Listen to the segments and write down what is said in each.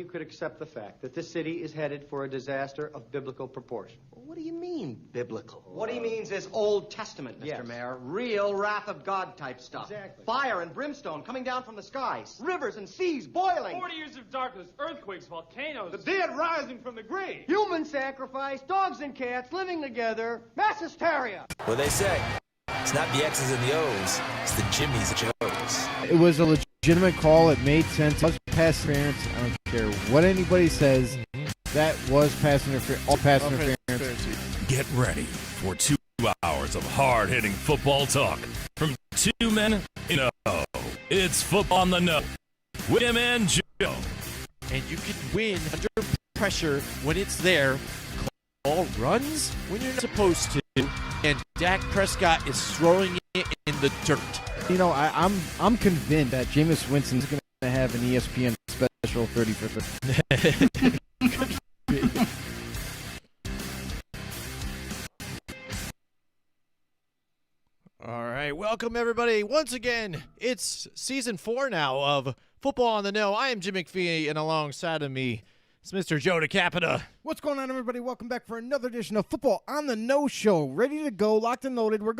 You could accept the fact that this city is headed for a disaster of biblical proportion. What do you mean, biblical? What he means is Old Testament, Mr. Yes. Mayor. Real wrath of God type stuff. Exactly. Fire and brimstone coming down from the skies. Rivers and seas boiling. 40 years of darkness, earthquakes, volcanoes. The dead rising from the grave. Human sacrifice, dogs and cats living together, mass hysteria. What they say, it's not the X's and the O's, it's the Jimmys and Joes. It was a legitimate call. It made sense. It was pass interference. I don't care what anybody says. That was pass interference. All pass interference. Get ready for 2 hours of hard-hitting football talk from two men in a know. It's Football on the Know with Jim and Joe. And you can win under pressure when it's there. Call runs when you're not supposed to. And Dak Prescott is throwing it in the dirt. You know, I'm convinced that Jameis Winston's going to have an ESPN special 30 for 30. All right, welcome everybody. Once again, it's season 4 now of Football on the Know. I am Jim McPhee, and alongside of me is Mr. Joe DeCapita. What's going on, everybody? Welcome back for another edition of Football on the No Show. Ready to go, locked and loaded. We're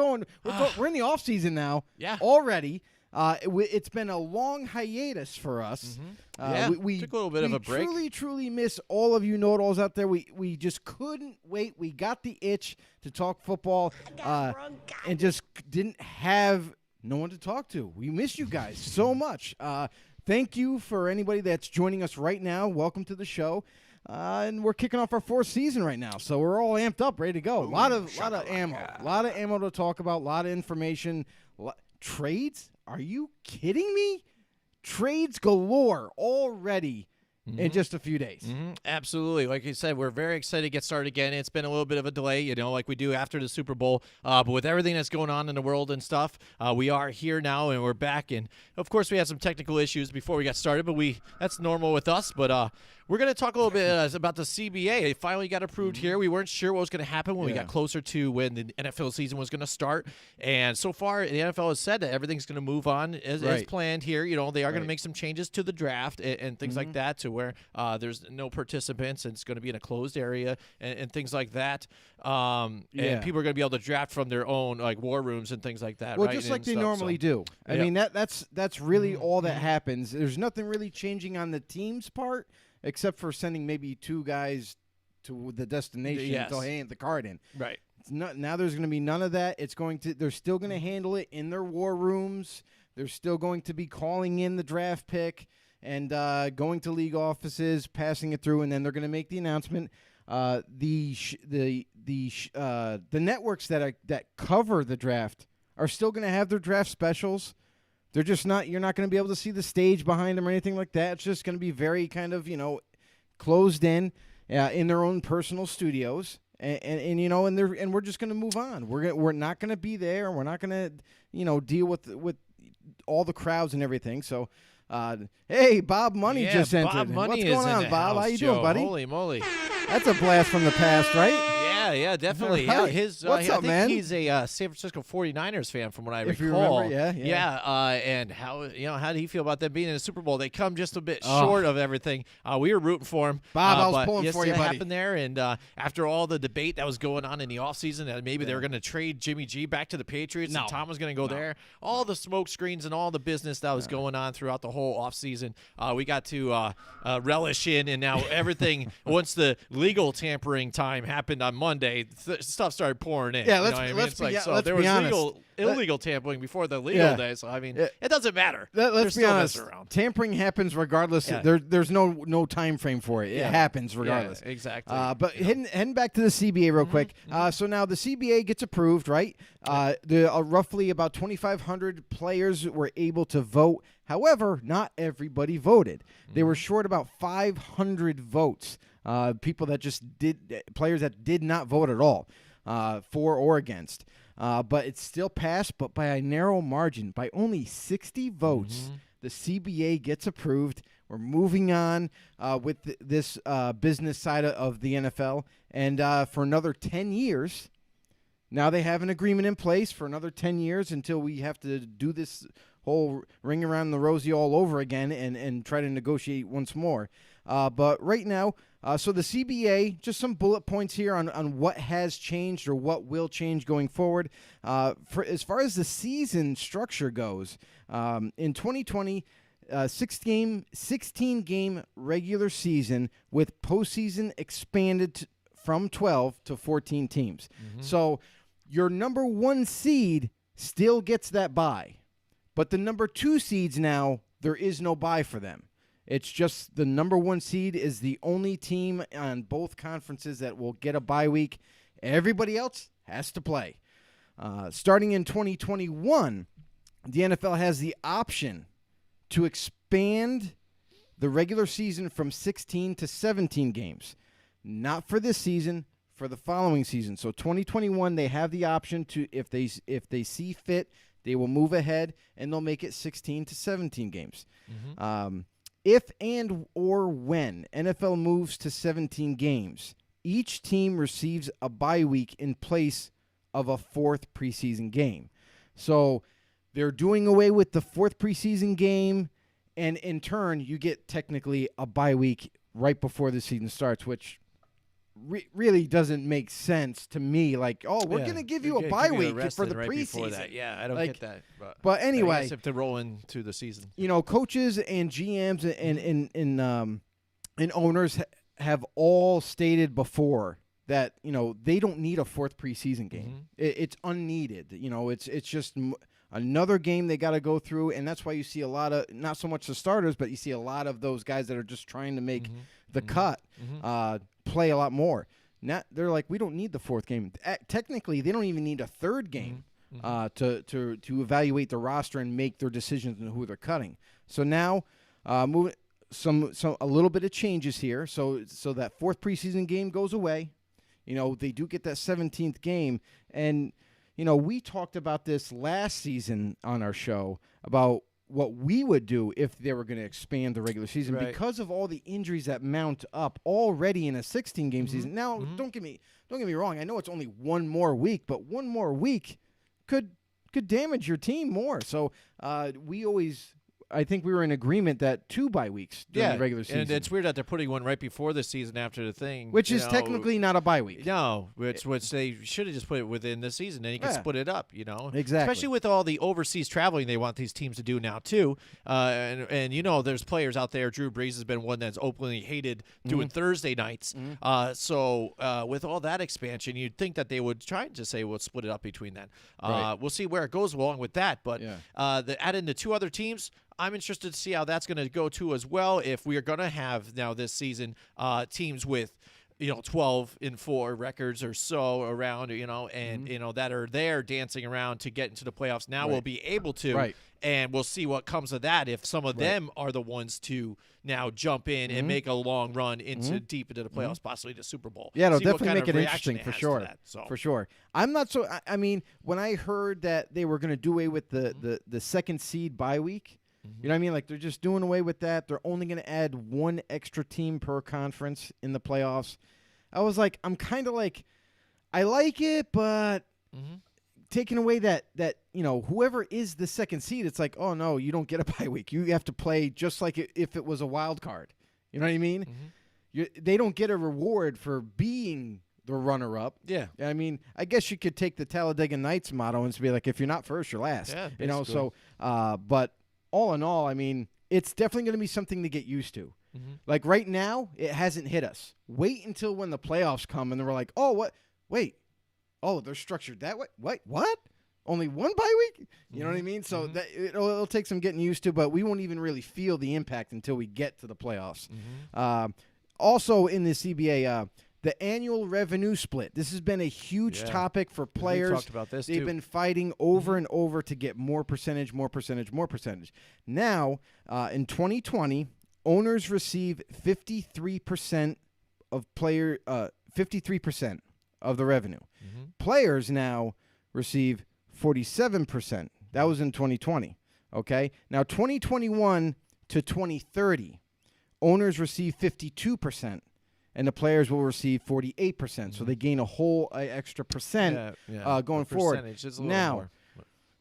in the off season now. Yeah. Already. It's been a long hiatus for us. We took a little bit of a break. We truly miss all of you know-it-alls out there. We just couldn't wait. We got the itch to talk football and just didn't have no one to talk to. We miss you guys so much. Thank you for anybody that's joining us right now. Welcome to the show. And we're kicking off our 4th season right now, so we're all amped up, ready to go. A lot of ammo to talk about, a lot of information. Trades? Are you kidding me? Trades galore already in just a few days. Absolutely. Like you said, we're very excited to get started again. It's been a little bit of a delay, like we do after the Super Bowl. But with everything that's going on in the world and stuff, we are here now and we're back. And, of course, we had some technical issues before we got started, but that's normal with us. But we're going to talk a little bit about the CBA. It finally got approved here. We weren't sure what was going to happen when we got closer to when the NFL season was going to start. And so far, the NFL has said that everything's going to move on as planned here. They are going to make some changes to the draft and things like that to where there's no participants and it's going to be in a closed area and things like that. And people are going to be able to draft from their own war rooms and things like that. Well, right? just like they normally do. I mean, that's really all that happens. There's nothing really changing on the team's part, except for sending maybe 2 guys to the destination to hand the card in. Right. Now there's going to be none of that. They're still going to handle it in their war rooms. They're still going to be calling in the draft pick and going to league offices, passing it through, and then they're going to make the announcement. The networks that cover the draft are still going to have their draft specials. They're just not. You're not going to be able to see the stage behind them or anything like that. It's just going to be very kind of closed in their own personal studios, and we're just going to move on. We're not going to be there, and we're not going to deal with all the crowds and everything. So, hey, Bob Money just entered. Bob Money What's going on, Bob? House, How you Joe. doing, buddy? Holy moly! That's a blast from the past, right? Yeah, definitely. Right. What's up, I think man? He's a San Francisco 49ers fan, from what I If you recall. remember, yeah. And how do you feel about them being in the Super Bowl? They come just a bit short of everything. We were rooting for him. Bob, I was but pulling for you, that buddy. happened there, and after all the debate that was going on in the offseason, that maybe they were going to trade Jimmy G back to the Patriots and Tom was going to go there, all the smoke screens and all the business that was going on throughout the whole offseason, we got to relish in, and now everything, once the legal tampering time happened on Monday, stuff started pouring in. Yeah, let's be there was honest. illegal tampering before the legal day, so I mean, it doesn't matter. Let's be honest. Around. Tampering happens regardless. Yeah. There's no time frame for it. It happens regardless. Yeah, exactly. But heading back to the CBA real quick. So now the CBA gets approved, right? Roughly about 2,500 players were able to vote. However, not everybody voted. They were short about 500 votes. People that players that did not vote at all, for or against. But it still passed, but by a narrow margin, by only 60 votes. The CBA gets approved. We're moving on with this business side of the NFL. And for another 10 years, now they have an agreement in place for another 10 years until we have to do this whole ring around the rosy all over again and try to negotiate once more. But right now, so the CBA, just some bullet points here on what has changed or what will change going forward. For as far as the season structure goes, in 2020, 16-game regular season with postseason expanded from 12 to 14 teams. So your number 1 seed still gets that bye. But the number 2 seeds now, there is no bye for them. It's just the number 1 seed is the only team on both conferences that will get a bye week. Everybody else has to play. Starting in 2021, the NFL has the option to expand the regular season from 16 to 17 games. Not for this season, for the following season. So 2021, they have the option to, if they see fit, they will move ahead and they'll make it 16 to 17 games. If and or when NFL moves to 17 games, each team receives a bye week in place of a 4th preseason game. So they're doing away with the 4th preseason game, and in turn, you get technically a bye week right before the season starts, which really doesn't make sense to me. Like, oh, we're going to give you a bye week for the preseason. Yeah, I don't get that. But anyway, I guess if to roll into the season, coaches and GMs and owners have all stated before that they don't need a 4th preseason game. It's unneeded. It's just another game they got to go through, and that's why you see a lot of, not so much the starters, but you see a lot of those guys that are just trying to make the cut play a lot more. Now they're like, we don't need the 4th game. Technically, they don't even need a 3rd game to evaluate the roster and make their decisions on who they're cutting. So now, moving a little bit of changes here. So that 4th preseason game goes away. They do get that 17th game, and we talked about this last season on our show about what we would do if they were going to expand the regular season because of all the injuries that mount up already in a 16-game season. Now, don't get me wrong. I know it's only one more week, but one more week could damage your team more. So I think we were in agreement that 2 bye weeks during the regular season. And it's weird that they're putting one right before the season after the thing. Which is technically not a bye week. No, which they should have just put it within the season, and you can split it up, Exactly. Especially with all the overseas traveling they want these teams to do now, too. And there's players out there. Drew Brees has been one that's openly hated doing Thursday nights. So with all that expansion, you'd think that they would try to say, we'll split it up between that. We'll see where it goes along with that. But add in the 2 other teams, I'm interested to see how that's going to go too as well. If we are going to have now this season teams with 12-4 records or so around, and that are there dancing around to get into the playoffs. Now we'll be able to, and we'll see what comes of that. If some of them are the ones to now jump in and make a long run into deep into the playoffs, possibly the Super Bowl. Yeah, it'll definitely make it interesting for sure. For sure. I'm not so. I mean, when I heard that they were going to do away with the 2nd seed bye week. You know what I mean? Like, they're just doing away with that. They're only going to add 1 extra team per conference in the playoffs. I was like, I'm kind of like, I like it, but taking away that whoever is the 2nd seed, it's like, oh, no, you don't get a bye week. You have to play just like if it was a wild card. You know what I mean? They don't get a reward for being the runner-up. Yeah. I mean, I guess you could take the Talladega Nights motto and be like, if you're not first, you're last. Yeah, so, but all in all, I mean, it's definitely going to be something to get used to. Like right now, it hasn't hit us. Wait until when the playoffs come and we're like, oh, what? Wait. Oh, they're structured that way? What? Only 1 bye week? You know what I mean? So that it'll take some getting used to, but we won't even really feel the impact until we get to the playoffs. Also in the CBA, the annual revenue split. This has been a huge topic for players. We talked about this, They've been fighting over and over to get more percentage. Now, in 2020, owners receive 53% of 53% of the revenue. Players now receive 47%. That was in 2020. Okay? Now, 2021 to 2030, owners receive 52%. And the players will receive 48%, so they gain a whole extra percent going forward. Now,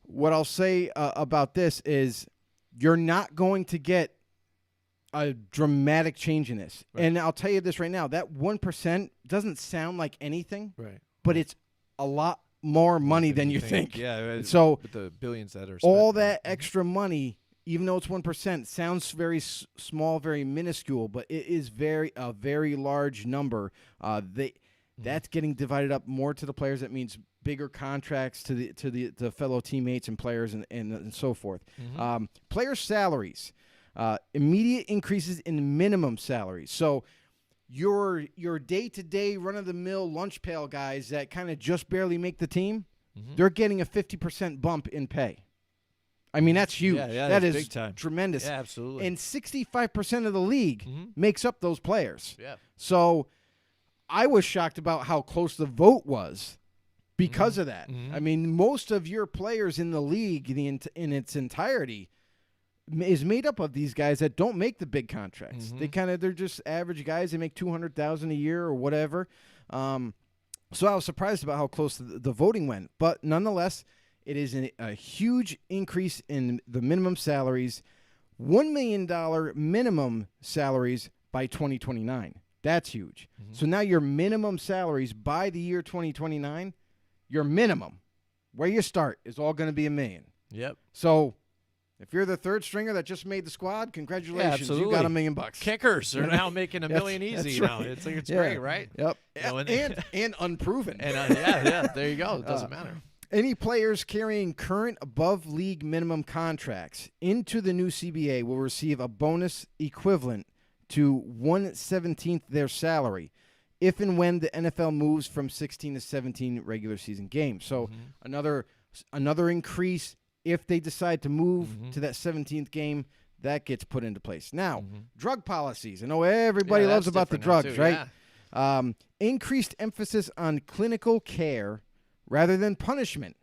what I'll say about this is you're not going to get a dramatic change in this. Right. And I'll tell you this right now, that 1% doesn't sound like anything, right? But it's a lot more money than you think. Yeah. So with the billions that are spent, all that extra money, even though it's 1%, sounds very small, very minuscule, but it is a very large number. That's getting divided up more to the players. That means bigger contracts to the fellow teammates and players and so forth. Player salaries, immediate increases in minimum salaries. So your day-to-day run-of-the-mill lunch pail guys that kind of just barely make the team, they're getting a 50% bump in pay. I mean, that's huge. Yeah, that is big time. Tremendous. Yeah, absolutely. And 65% of the league makes up those players. Yeah. So I was shocked about how close the vote was because of that. I mean, most of your players in the league in its entirety is made up of these guys that don't make the big contracts. They're just average guys. They make $200,000 a year or whatever. So I was surprised about how close the voting went. But nonetheless, it is a huge increase in the minimum salaries, $1 million minimum salaries by 2029. That's huge. So now your minimum salaries by the year 2029, your minimum, where you start, is all going to be $1 million. Yep. So if you're the third stringer that just made the squad, congratulations. You got $1 million. Kickers are now making $1 million easy now. It's great, right? Yep. And unproven. And there you go. It doesn't matter. Any players carrying current above-league minimum contracts into the new CBA will receive a bonus equivalent to 1/17 their salary if and when the NFL moves from 16 to 17 regular season games. So another increase if they decide to move to that 17th game, that gets put into place. Now, drug policies. I know everybody loves about the drugs, right? Yeah. Increased emphasis on clinical care rather than punishment.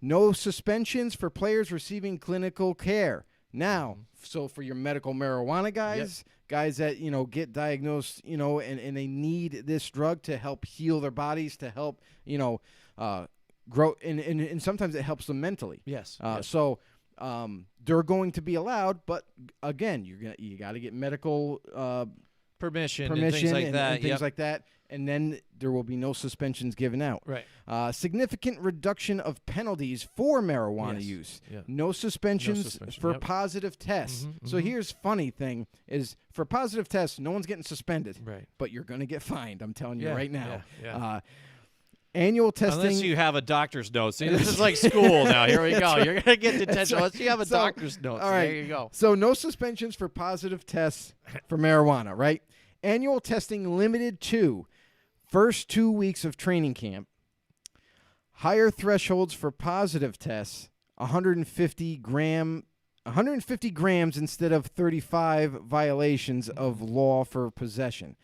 No suspensions for players receiving clinical care. Now, so for your medical marijuana guys, guys that, get diagnosed, and they need this drug to help heal their bodies, to help, grow, and sometimes it helps them mentally. Yes. So they're going to be allowed, but again, you got to get medical permission and things like that. And things like that. And then there will be no suspensions given out. Right. Significant reduction of penalties for marijuana use. Yeah. No suspensions for positive tests. So here's funny thing is for positive tests, no one's getting suspended. Right. But you're going to get fined. I'm telling you right now. Yeah. Annual testing. Unless you have a doctor's note. See, this is like school now. Here we go. You're going to get detention unless you have a doctor's note. All right. There you go. So no suspensions for positive tests for marijuana, right? Annual testing limited to first 2 weeks of training camp. Higher thresholds for positive tests, 150 grams instead of 35 violations of law for possession.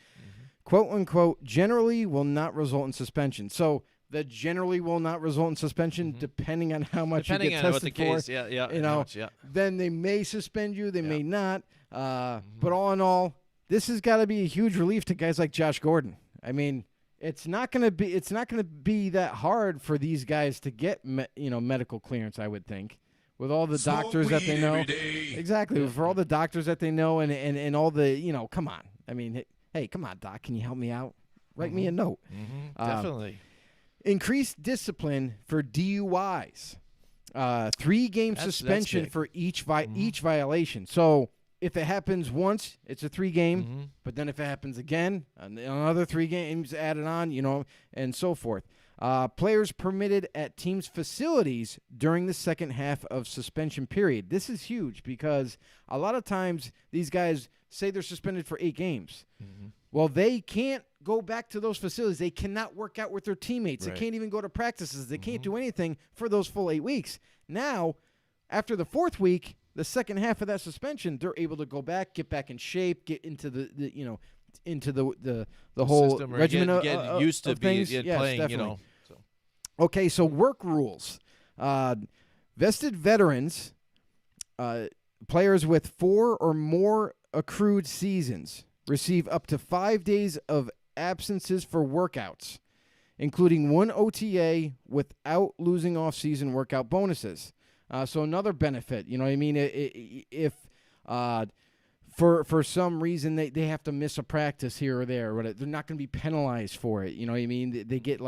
Quote, unquote, generally will not result in suspension. So the generally will not result in suspension depending on how much you get tested for. Case. Yeah. Then they may suspend you. They may not. But all in all, this has got to be a huge relief to guys like Josh Gordon. I mean, it's not going to be that hard for these guys to get medical clearance, I would think, with all the doctors that they know. Exactly, for all the doctors that they know and all the, come on. I mean, hey, come on, doc, can you help me out? Write me a note. Definitely. Increased discipline for DUIs. 3-game suspension for each violation. So if it happens once, it's a 3-game. But then if it happens again, another 3 games added on, and so forth. Players permitted at teams' facilities during the second half of suspension period. This is huge because a lot of times these guys say they're suspended for 8 games. Well, they can't go back to those facilities. They cannot work out with their teammates. Right. They can't even go to practices. They can't do anything for those full 8 weeks. Now, after the 4th week, the second half of that suspension, they're able to go back, get back in shape, get into the whole system, regimen get used to things. Playing, definitely. Okay, so work rules. Vested veterans, players with 4 or more accrued seasons receive up to 5 days of absences for workouts, including 1 OTA without losing off-season workout bonuses. So another benefit, you know what I mean? If For some reason they have to miss a practice here or there, or they're not going to be penalized for it. You know what I mean? They get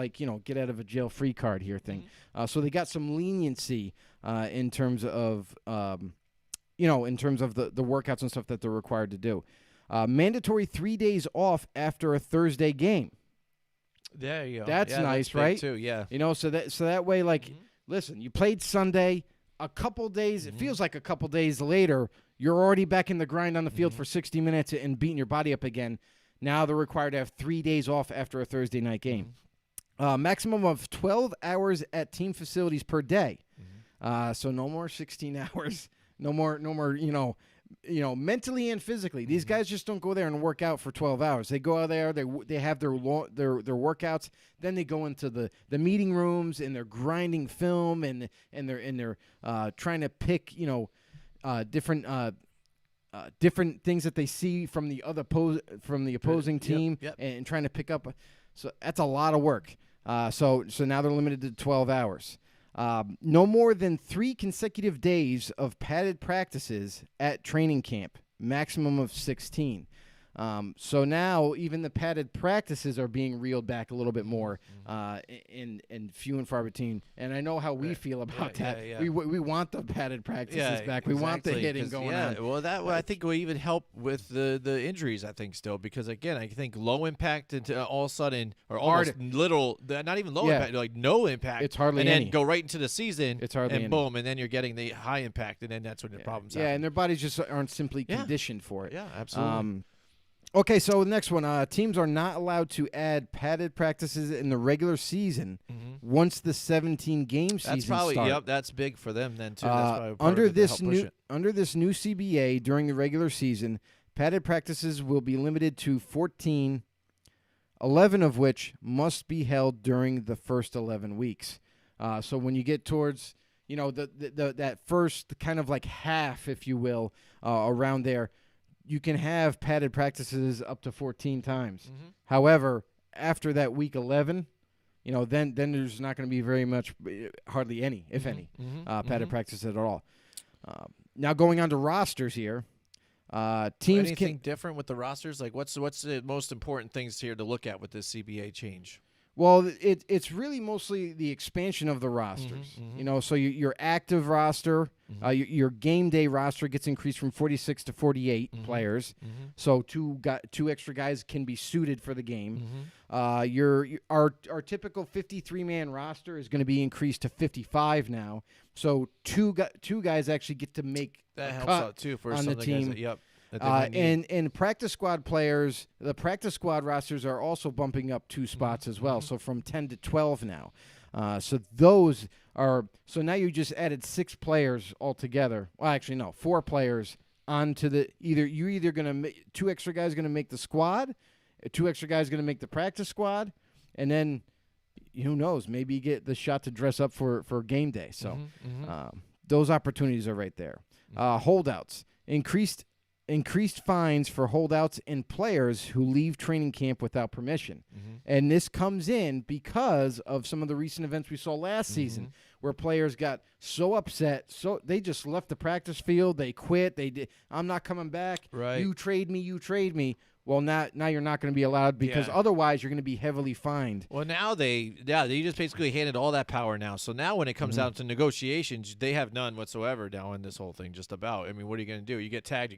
get out of a jail free card here thing. So they got some leniency in terms of in terms of the workouts and stuff that they're required to do. Mandatory 3 days off after a Thursday game. There you go. That's nice, big right? Too, yeah. So that way, listen, you played Sunday. A couple days, it feels like a couple days later, you're already back in the grind on the field for 60 minutes and beating your body up again. Now they're required to have 3 days off after a Thursday night game. Maximum of 12 hours at team facilities per day. So no more 16 hours. No more. Mentally and physically. These guys just don't go there and work out for 12 hours. They go out there, they have their workouts, then they go into the meeting rooms and they're grinding film and they're trying to pick, different things that they see from the opposing team and trying to pick up. So that's a lot of work. So now they're limited to 12 hours. No more than 3 consecutive days of padded practices at training camp, maximum of 16. So now even the padded practices are being reeled back a little bit more, and few and far between. And I know how we feel about that. Yeah. We want the padded practices back. We want the hitting going on. Well, that I think will even help with the injuries. I think still because again, I think low impact into all of a sudden or almost little, not even low impact, like no impact. It's hardly and any. then go right into the season. It's hardly and any. Boom, and then you're getting the high impact, and then that's when the problems happen. Yeah, and their bodies just aren't simply conditioned for it. Yeah, absolutely. Okay, so the next one, teams are not allowed to add padded practices in the regular season once the 17-game season starts. That's big for them then too. Under this new CBA during the regular season, padded practices will be limited to 14, 11 of which must be held during the first 11 weeks. So when you get towards that first kind of like half, if you will, around there, you can have padded practices up to 14 times. However, after that week 11, then there's not going to be very much, hardly any, if any, padded practice at all. Now going on to rosters here, teams anything different with the rosters? Like what's the most important things here to look at with this CBA change? Well, it's really mostly the expansion of the rosters. So your active roster, your game day roster gets increased from 46 to 48 players. So two extra guys can be suited for the game. Our typical 53-man roster is going to be increased to 55 now. So two guys actually get to make that a helps cut out too for on some the of team. Guys that And practice squad players, the practice squad rosters are also bumping up 2 spots as well, so from 10 to 12 now. So now you just added 6 players altogether. Well, actually, no, 4 players onto the you're either going to 2 extra guys going to make the squad, 2 extra guys going to make the practice squad, and then who knows, maybe you get the shot to dress up for game day. So those opportunities are right there. Holdouts, increased fines for holdouts and players who leave training camp without permission. And this comes in because of some of the recent events we saw last season where players got so upset, so they just left the practice field, they quit, I'm not coming back, you trade me. Well, now you're not going to be allowed because otherwise you're going to be heavily fined. Well, now they just basically handed all that power now. So now when it comes down to negotiations, they have none whatsoever now in this whole thing just about. I mean, what are you going to do? You get tagged.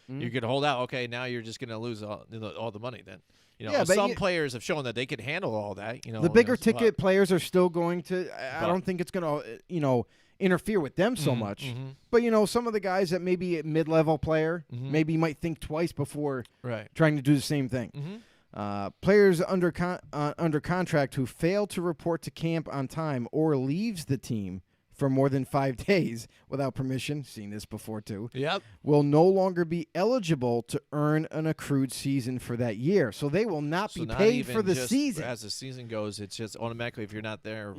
You're going to hold out. Okay, now you're just going to lose all the money then. Some players have shown that they can handle all that. The bigger ticket players are still going to I don't think it's going to, interfere with them so much. But, some of the guys that maybe a mid-level player maybe might think twice before trying to do the same thing. Players under contract who fail to report to camp on time or leaves the team for more than 5 days without permission, seen this before too, will no longer be eligible to earn an accrued season for that year. So they will not be paid for the season. As the season goes, it's just automatically if you're not there.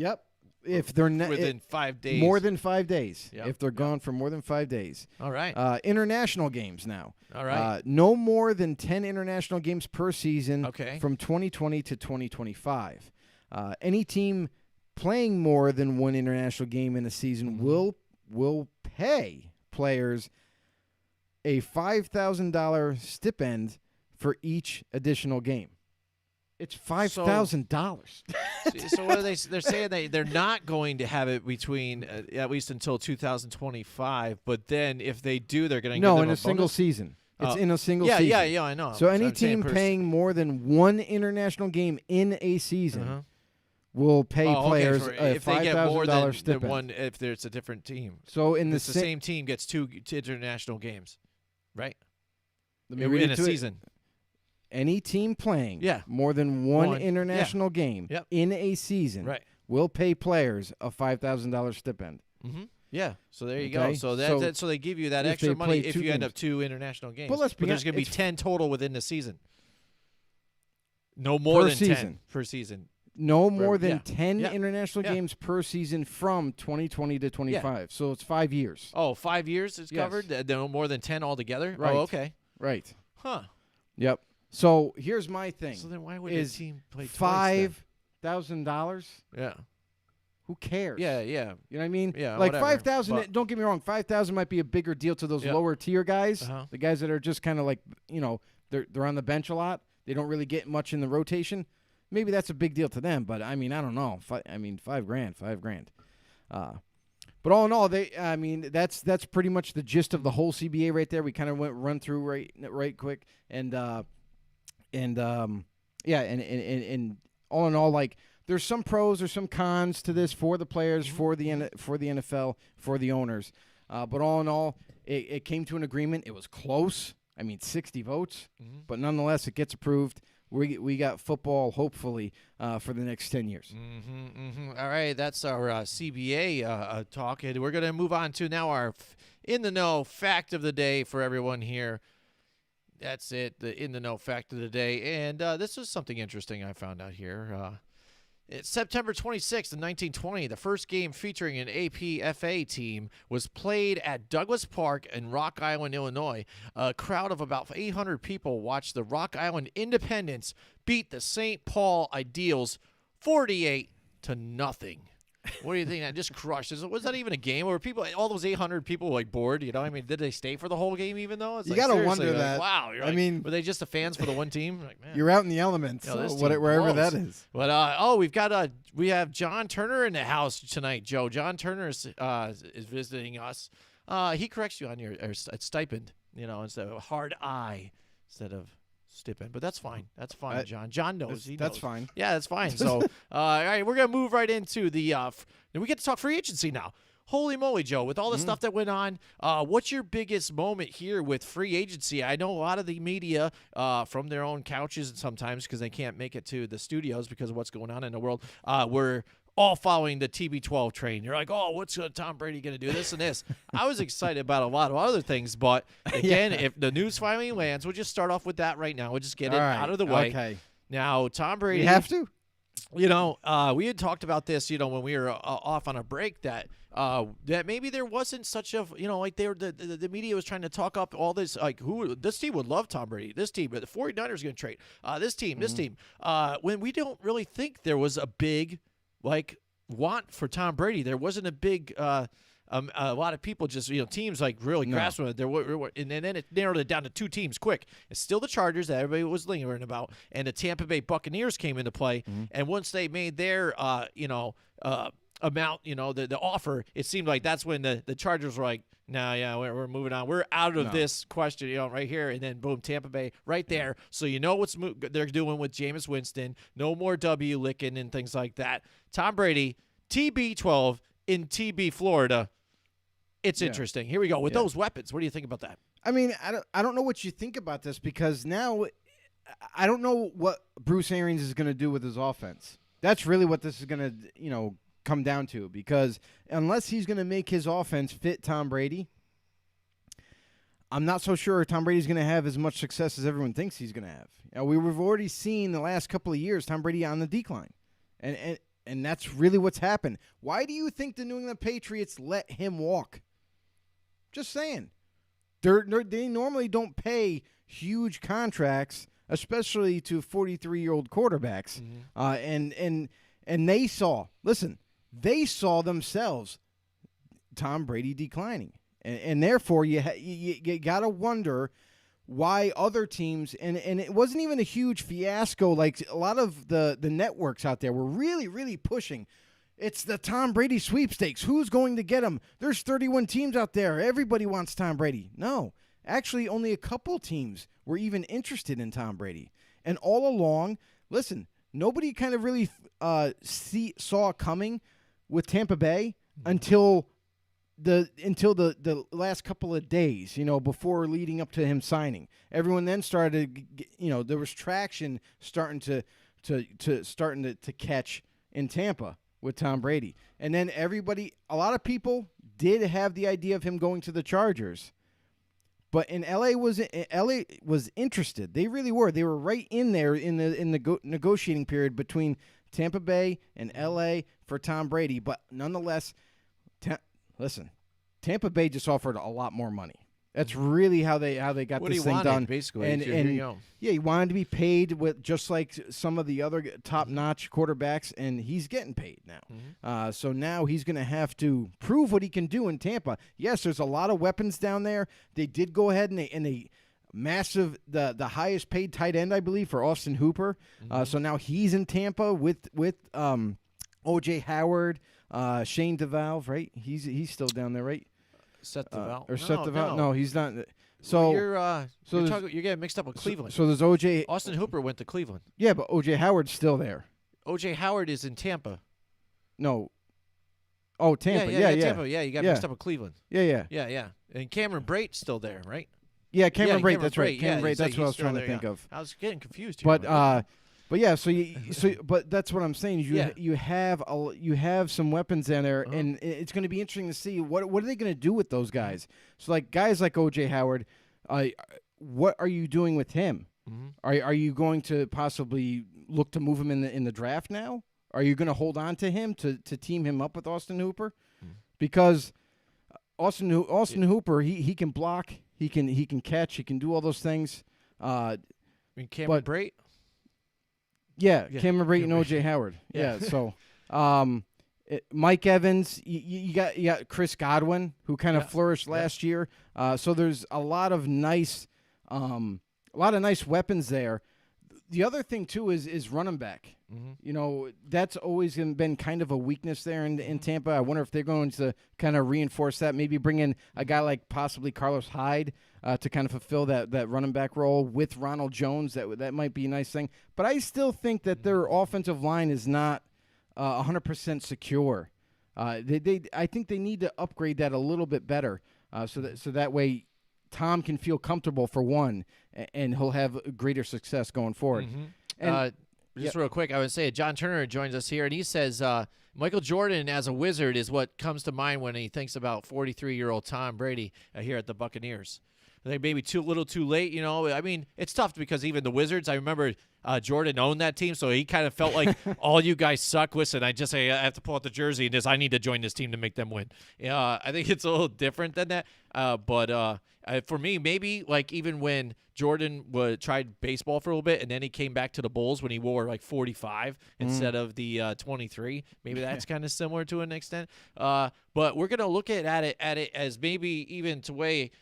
If they're within 5 days. More than 5 days. If they're gone for more than 5 days. All right. International games now. All right. No more than 10 international games per season from 2020 to 2025. Any team playing more than one international game in a season will pay players a $5,000 stipend for each additional game. It's $5,000. So what are they? They're saying they're not going to have it between at least until 2025. But then if they do, they're going to No, give them in a single bonus? season. It's in a single yeah, season. Yeah, I know. So any I'm saying team paying more than one international game in a season will pay okay, players for- a if they get more $5,000 than stipend. one, if there's a different team. So in It's the same team gets two international games, right? let me read In it a to it. season. Any team playing Yeah. more than one One. international game Yep. in a season Right. will pay players a $5,000 stipend. Mm-hmm. Yeah. So there you go. Okay, So so so they give you that if extra they money play if two you end games. up 2 international games. But let's be there's hon- going to be it's- 10 total within the season. No more Per than season. 10 per season. No more than yeah. 10 Yeah. international Yeah. games per season from 2020 to 25. So it's 5 years. Oh, 5 years is Yes. covered? No more than 10 altogether? Right. Oh, okay. Right. Huh. Yep. So here's my thing. So then why would is the team play twice $5,000. then? Yeah. Who cares? Yeah. You know what I mean? Yeah, like whatever, 5,000. but- Don't get me wrong. 5,000 might be a bigger deal to those Yeah. lower tier guys, Uh-huh. the guys that are just kind of like they're on the bench a lot. They don't really get much in the rotation. Maybe that's a big deal to them. But I mean, I don't know. $5,000. But all in all, that's pretty much the gist of the whole CBA right there. We kind of run through right quick and all in all, like there's some pros, there's some cons to this for the players, for the NFL, for the owners. But all in all, it came to an agreement. It was close. 60 votes, but nonetheless, it gets approved. We got football, hopefully, for the next 10 years. All right, that's our CBA talk. And we're going to move on to now our in-the-know fact of the day for everyone here. That's it, the in-the-know fact of the day. And this is something interesting I found out here. It's September 26th, 1920, the first game featuring an APFA team was played at Douglas Park in Rock Island, Illinois. A crowd of about 800 people watched the Rock Island Independents beat the St. Paul Ideals 48-0. What do you think? That just crushed. Was that even a game? Or were people, all those 800 people, like bored? You know, did they stay for the whole game? Even though it's You like, gotta seriously, wonder like, that. Wow. Were they just the fans for the one team? Like, man. You're out in the elements, This wherever team that blows. is. But we have John Turner in the house tonight. Joe, John Turner is visiting us. He corrects you on your stipend, instead of hard I instead of stipend. But that's fine. That's fine, John. John knows. That's knows. fine. Yeah, that's fine. So, all right, we're gonna move right into the. We get to talk free agency now. Holy moly, Joe! With all the stuff that went on, what's your biggest moment here with free agency? I know a lot of the media from their own couches, and sometimes because they can't make it to the studios because of what's going on in the world, we're all following the TB12 train. You're like, oh, what's Tom Brady going to do? This and this. I was excited about a lot of other things, but again, if the news finally lands, we'll just start off with that right now. We'll just get it out of the way. Okay. Now, Tom Brady. We have to? We had talked about this, when we were off on a break, that maybe there wasn't such a, the media was trying to talk up all this, like, this team would love Tom Brady, this team, but the 49ers are going to trade, this team, when we don't really think there was a big, want for Tom Brady. There wasn't a big, a lot of people just, teams really grasping it. And then it narrowed it down to two teams quick. It's still the Chargers that everybody was lingering about, and the Tampa Bay Buccaneers came into play. And once they made their, amount, the offer, it seemed like that's when the Chargers were like, no, we're moving on. We're out of this question, right here. And then, boom, Tampa Bay right there. So what's they're doing with Jameis Winston. No more W licking and things like that. Tom Brady, TB12 in TB, Florida. It's interesting. Here we go. With those weapons, what do you think about that? I don't know what you think about this, because now I don't know what Bruce Arians is going to do with his offense. That's really what this is going to, come down to, because unless he's going to make his offense fit Tom Brady, I'm not so sure Tom Brady's going to have as much success as everyone thinks he's going to have. We've already seen the last couple of years Tom Brady on the decline, and that's really what's happened. Why do you think the New England Patriots let him walk? Just saying. They normally don't pay huge contracts, especially to 43-year-old quarterbacks. And they saw themselves Tom Brady declining. and therefore you got to wonder why other teams, and it wasn't even a huge fiasco. Like a lot of the networks out there were really, really pushing. It's the Tom Brady sweepstakes. Who's going to get him? There's 31 teams out there. Everybody wants Tom Brady. No, actually, only a couple teams were even interested in Tom Brady. And all along, listen, nobody kind of really saw coming with Tampa Bay until the last couple of days, before leading up to him signing. Everyone then started, there was traction starting to catch in Tampa with Tom Brady. And then a lot of people did have the idea of him going to the Chargers. But LA was interested. They really were. They were right in there in the negotiating period between Tampa Bay and LA for Tom Brady. But nonetheless, listen, Tampa Bay just offered a lot more money. That's really how they got this thing done. Basically, and he wanted to be paid with just like some of the other top-notch quarterbacks, and he's getting paid now. So now he's going to have to prove what he can do in Tampa. Yes, there's a lot of weapons down there. They did go ahead and they the highest paid tight end, I believe, for Austin Hooper. So now he's in Tampa with O.J. Howard, Shane DeValve, right? He's still down there, right? Seth DeValve. Or Seth DeValve. No, he's not. So you're getting mixed up with Cleveland. So there's O.J. Austin Hooper went to Cleveland. Yeah, but O.J. Howard's still there. O.J. Howard is in Tampa. No. Oh, Tampa. Yeah. Tampa. Yeah, you got mixed up with Cleveland. Yeah. And Cameron Brate's still there, right? Yeah, Cameron Brate. That's right. Cameron Brate. That's what I was trying to think of. I was getting confused here. But yeah, but that's what I'm saying. You have some weapons in there, and it's going to be interesting to see what are they going to do with those guys. So like guys like O.J. Howard, what are you doing with him? Are you going to possibly look to move him in the draft now? Are you going to hold on to him to team him up with Austin Hooper? Because Austin Hooper, he can block, he can catch, he can do all those things. Cameron Brate. Yeah, Cameron Brate and O.J. Howard. Yeah, so Mike Evans, you got Chris Godwin, who kind of flourished last year. So there's a lot of nice weapons there. The other thing too is running back. That's always been kind of a weakness there in Tampa. I wonder if they're going to kind of reinforce that. Maybe bring in a guy like possibly Carlos Hyde to kind of fulfill that running back role with Ronald Jones. That might be a nice thing. But I still think that their offensive line is not 100% secure. I think they need to upgrade that a little bit better so that way Tom can feel comfortable for one, and he'll have greater success going forward. And just real quick, I would say John Turner joins us here, and he says Michael Jordan as a Wizard is what comes to mind when he thinks about 43-year-old Tom Brady here at the Buccaneers. I think maybe a little too late, I mean, it's tough because even the Wizards, I remember Jordan owned that team, so he kind of felt like all you guys suck. Listen, I have to pull out the jersey and I need to join this team to make them win. I think it's a little different than that. But for me, maybe like even when Jordan tried baseball for a little bit and then he came back to the Bulls when he wore like 45 instead of the 23. Maybe that's kind of similar to an extent. But we're gonna look at it as maybe even to way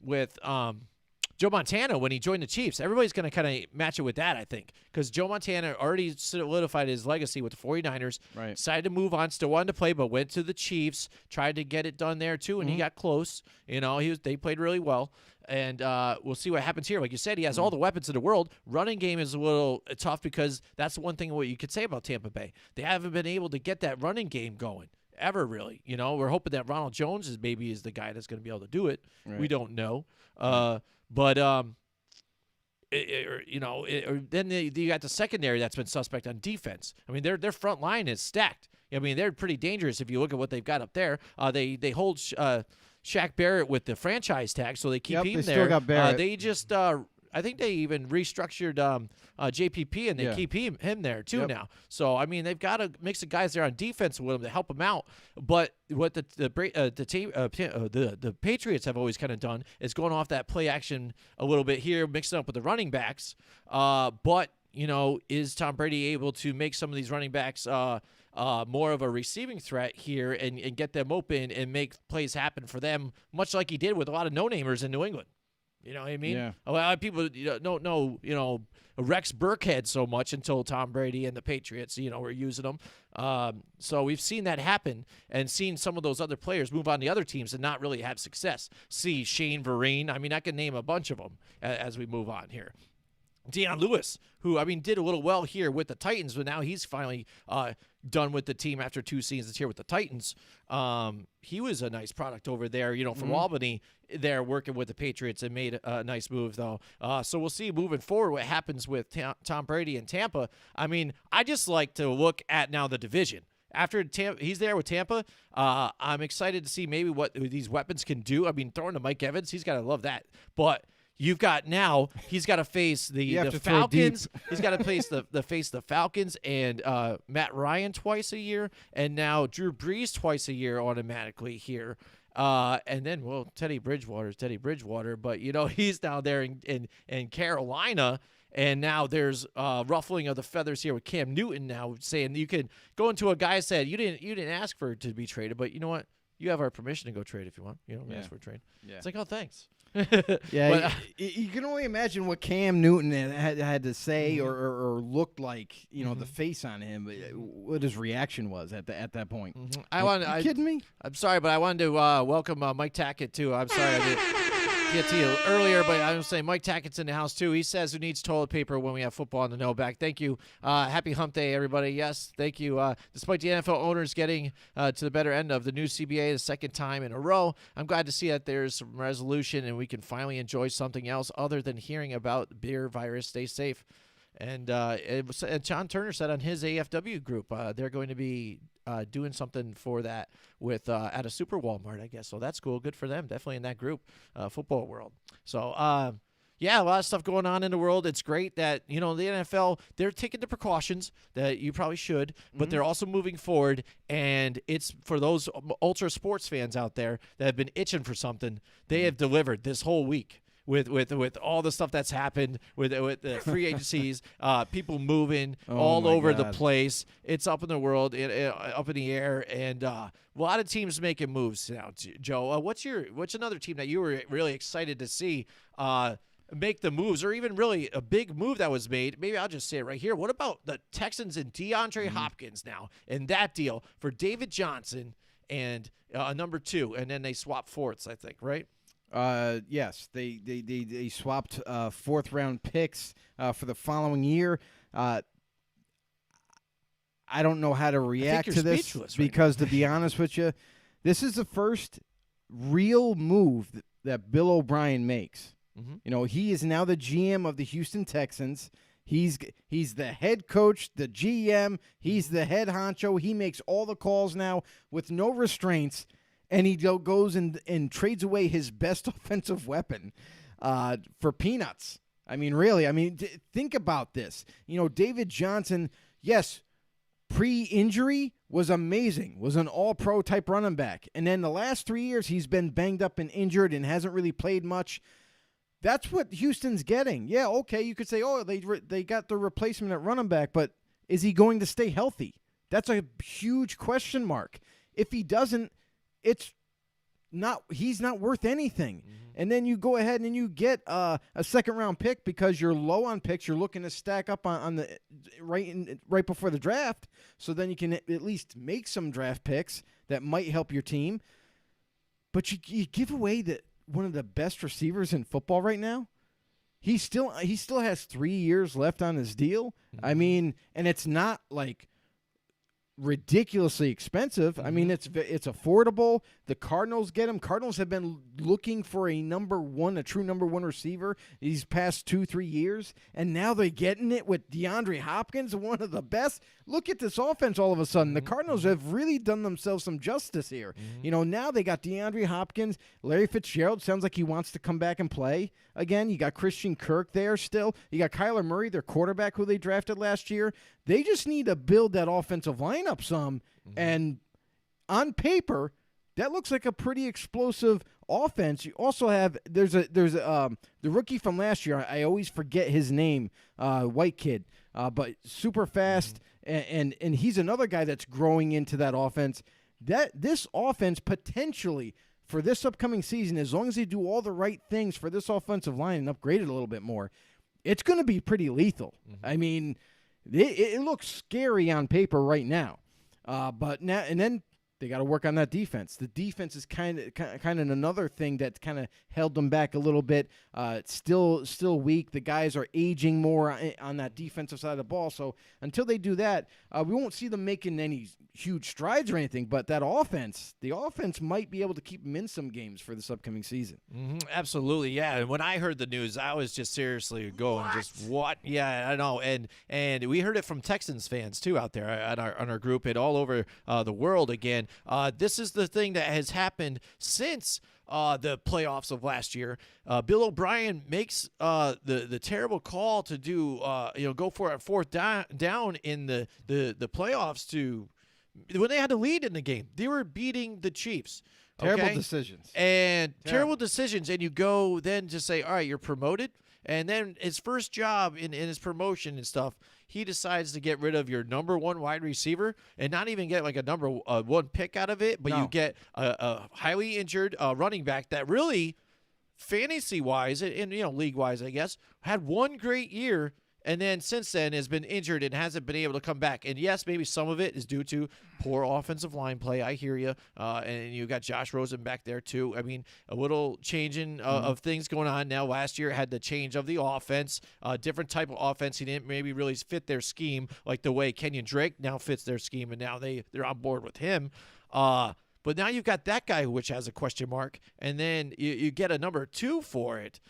with Joe Montana when he joined the Chiefs. Everybody's going to kind of match it with that, I think, because Joe Montana already solidified his legacy with the 49ers. Right. Decided to move on, still wanted to play, but went to the Chiefs, tried to get it done there too, and he got close. They played really well. And we'll see what happens here. Like you said, he has all the weapons in the world. Running game is a little tough because that's the one thing what you could say about Tampa Bay. They haven't been able to get that running game going ever, really. We're hoping that Ronald Jones is the guy that's going to be able to do it. Right. We don't know. But then you got the secondary that's been suspect on defense. I mean, their front line is stacked. I mean, they're pretty dangerous if you look at what they've got up there. They hold Shaq Barrett with the franchise tag, so they keep him there. Still got Barrett. They just I think they even restructured JPP, and they keep him there too now. So I mean, they've got a mix of guys there on defense with them to help them out. But what the Patriots have always kind of done is going off that play action a little bit here, mixing up with the running backs. But is Tom Brady able to make some of these running backs more of a receiving threat here and get them open and make plays happen for them, much like he did with a lot of no-namers in New England. You know what I mean? Yeah. A lot of people don't know, Rex Burkhead so much until Tom Brady and the Patriots, were using him. So we've seen that happen and seen some of those other players move on to other teams and not really have success. See Shane Vereen. I mean, I can name a bunch of them as we move on here. Deion Lewis, who, did a little well here with the Titans, but now he's finally done with the team after 2 seasons here with the Titans. He was a nice product over there, from Albany there working with the Patriots and made a nice move, though. So we'll see moving forward what happens with Tom Brady in Tampa. I just like to look at now the division. After he's there with Tampa, I'm excited to see maybe what these weapons can do. Throwing to Mike Evans, he's got to love that. But he's got to face the Falcons. He's got to face the Falcons and Matt Ryan twice a year, and now Drew Brees twice a year automatically here. And then, Teddy Bridgewater's Teddy Bridgewater, but he's down there in Carolina. And now there's ruffling of the feathers here with Cam Newton now saying you could go into a guy said you didn't ask for it to be traded, but you know what? You have our permission to go trade if you want. You don't ask for a trade. Yeah. It's like, oh, thanks. Yeah, you can only imagine what Cam Newton had to say or looked like. The face on him, what his reaction was at that point. You kidding me? I'm sorry, but I wanted to welcome Mike Tackett too. I'm sorry I didn't get to you earlier, but I was saying Mike Tackett's in the house too. He says who needs toilet paper when we have football on the know back. Thank you. Happy hump day, everybody. Yes, thank you. Despite the NFL owners getting to the better end of the new CBA the second time in a row, I'm glad to see that there's some resolution and we can finally enjoy something else other than hearing about the beer virus. Stay safe. And John Turner said on his AFW group, they're going to be doing something for that with at a Super Walmart, I guess. So that's cool. Good for them. Definitely in that group, football world. So, a lot of stuff going on in the world. It's great that, the NFL, they're taking the precautions that you probably should, but they're also moving forward. And it's for those ultra sports fans out there that have been itching for something, they have delivered this whole week. With all the stuff that's happened with the free agencies, people moving all over the place. It's up in the world, up in the air, and a lot of teams making moves now. Joe, what's another team that you were really excited to see make the moves, or even really a big move that was made? Maybe I'll just say it right here. What about the Texans and DeAndre Hopkins now and that deal for David Johnson and number 2, and then they swap fourths, I think, right? Yes, they swapped 4th-round picks for the following year. I don't know how to react to this because, to be honest with you, this is the first real move that Bill O'Brien makes. He is now the GM of the Houston Texans. He's the head coach, the GM. He's the head honcho. He makes all the calls now with no restraints. And he goes and trades away his best offensive weapon for peanuts. Really. Think about this. David Johnson, yes, pre-injury was amazing, was an all-pro type running back. And then the last 3 years, he's been banged up and injured and hasn't really played much. That's what Houston's getting. Yeah, okay, you could say, they got the replacement at running back, but is he going to stay healthy? That's a huge question mark. If he doesn't, he's not worth anything. And then you go ahead and you get a 2nd-round pick because you're low on picks. You're looking to stack up on the right before the draft, so then you can at least make some draft picks that might help your team. But you give away one of the best receivers in football right now. He still has 3 years left on his deal. And it's not like ridiculously expensive. It's affordable. The Cardinals get him. Cardinals have been looking for a true number one receiver these past 2-3 years, and now they're getting it with DeAndre Hopkins, one of the best. Look at this offense all of a sudden. The Cardinals have really done themselves some justice here. Now they got DeAndre Hopkins. Larry Fitzgerald sounds like he wants to come back and play again. You got Christian Kirk there still. You got Kyler Murray, their quarterback who they drafted last year. They just need to build that offensive lineup some, and on paper, that looks like a pretty explosive offense. You also have there's the rookie from last year. I always forget his name, white kid, but super fast and he's another guy that's growing into that offense. That this offense potentially for this upcoming season, as long as they do all the right things for this offensive line and upgrade it a little bit more, it's going to be pretty lethal. I mean, it looks scary on paper right now, but now and then they got to work on that defense. The defense is kind of another thing that kind of held them back a little bit. It's still weak. The guys are aging more on that defensive side of the ball. So until they do that, we won't see them making any huge strides or anything. But the offense might be able to keep them in some games for this upcoming season. Absolutely, yeah. And when I heard the news, I was just seriously going, what? Yeah, I know. And we heard it from Texans fans too out there on our group and all over the world again. This is the thing that has happened since the playoffs of last year. Bill O'Brien makes the terrible call to do go for a fourth down in the playoffs when they had to lead in the game. They were beating the Chiefs. Terrible decisions. And terrible decisions. And you go then to say, all right, you're promoted. And then his first job in his promotion and stuff, he decides to get rid of your number one wide receiver and not even get like a number one pick out of it, but you get a highly injured running back that really, fantasy-wise and league-wise, I guess, had one great year. And then since then has been injured and hasn't been able to come back. And yes, maybe some of it is due to poor offensive line play. I hear you. And you got Josh Rosen back there too. I mean, a little changing of things going on now. Last year had the change of the offense, different type of offense. He didn't maybe really fit their scheme like the way Kenyon Drake now fits their scheme, and now they're on board with him. But now you've got that guy which has a question mark, and then you get a number two for it.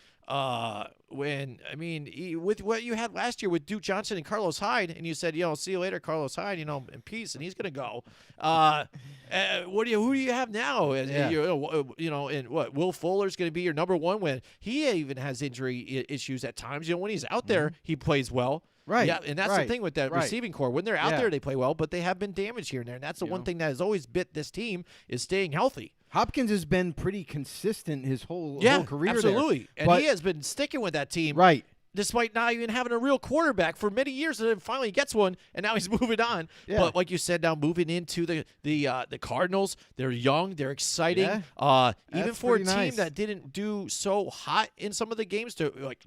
With what you had last year with Duke Johnson and Carlos Hyde, and you said, see you later, Carlos Hyde, in peace, and he's gonna go. Who do you have now? And what Will Fuller's gonna be your number one when he even has injury issues at times. When he's out there, he plays well. Right. Yeah, and that's the thing with that receiving core. When they're out there, they play well, but they have been damaged here and there. And that's the one thing that has always bit this team is staying healthy. Hopkins has been pretty consistent his whole career. Absolutely. There. And he has been sticking with that team. Right. Despite not even having a real quarterback for many years, and then finally gets one, and now he's moving on. Yeah. But like you said, now moving into the Cardinals, they're young, they're exciting. Yeah. Even for a team that didn't do so hot in some of the games,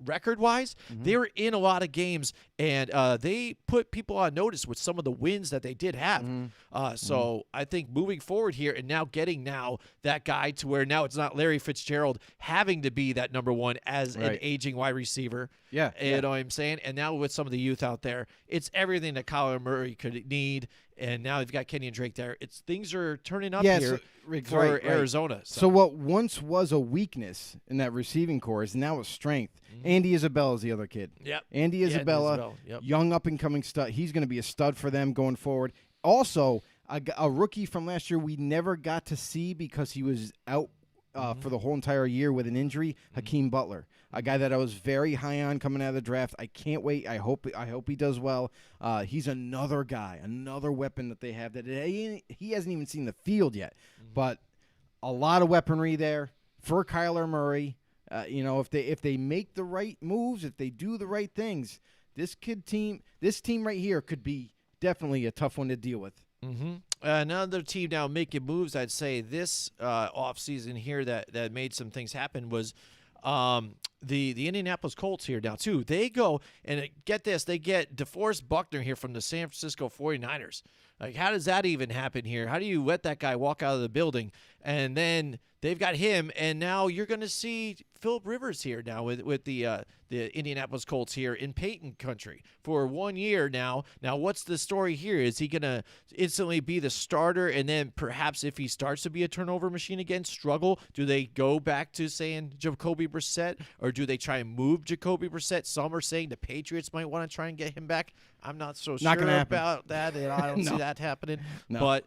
record-wise, they were in a lot of games, and they put people on notice with some of the wins that they did have. So I think moving forward here, and now getting that guy to where now it's not Larry Fitzgerald having to be that number one as an aging wide receiver. Yeah. You know what I'm saying? And now with some of the youth out there, it's everything that Kyler Murray could need. And now they've got Kenyon Drake there. Things are turning up here for Arizona. So what once was a weakness in that receiving core is now a strength. Andy Isabella's the other kid. Yep. Andy Isabella, young up-and-coming stud. He's going to be a stud for them going forward. Also, a rookie from last year we never got to see because he was out for the whole entire year with an injury, Hakeem Butler. A guy that I was very high on coming out of the draft. I can't wait. I hope he does well. He's another guy, another weapon that they have that he hasn't even seen the field yet. But a lot of weaponry there for Kyler Murray. If they make the right moves, if they do the right things, this team right here could be definitely a tough one to deal with. Another team now making moves, I'd say, this offseason here that made some things happen was the Indianapolis Colts here now, too. They go, and get this, they get DeForest Buckner here from the San Francisco 49ers. Like, how does that even happen here? How do you let that guy walk out of the building? And then they've got him, and now you're going to see Phillip Rivers here now with the Indianapolis Colts here in Peyton country for 1 year now. Now, what's the story here? Is he going to instantly be the starter, and then perhaps if he starts to be a turnover machine again, struggle? Do they go back to saying Jacoby Brissett, or do they try and move Jacoby Brissett? Some are saying the Patriots might want to try and get him back. I'm not so sure about that, and I don't see that happening. No. But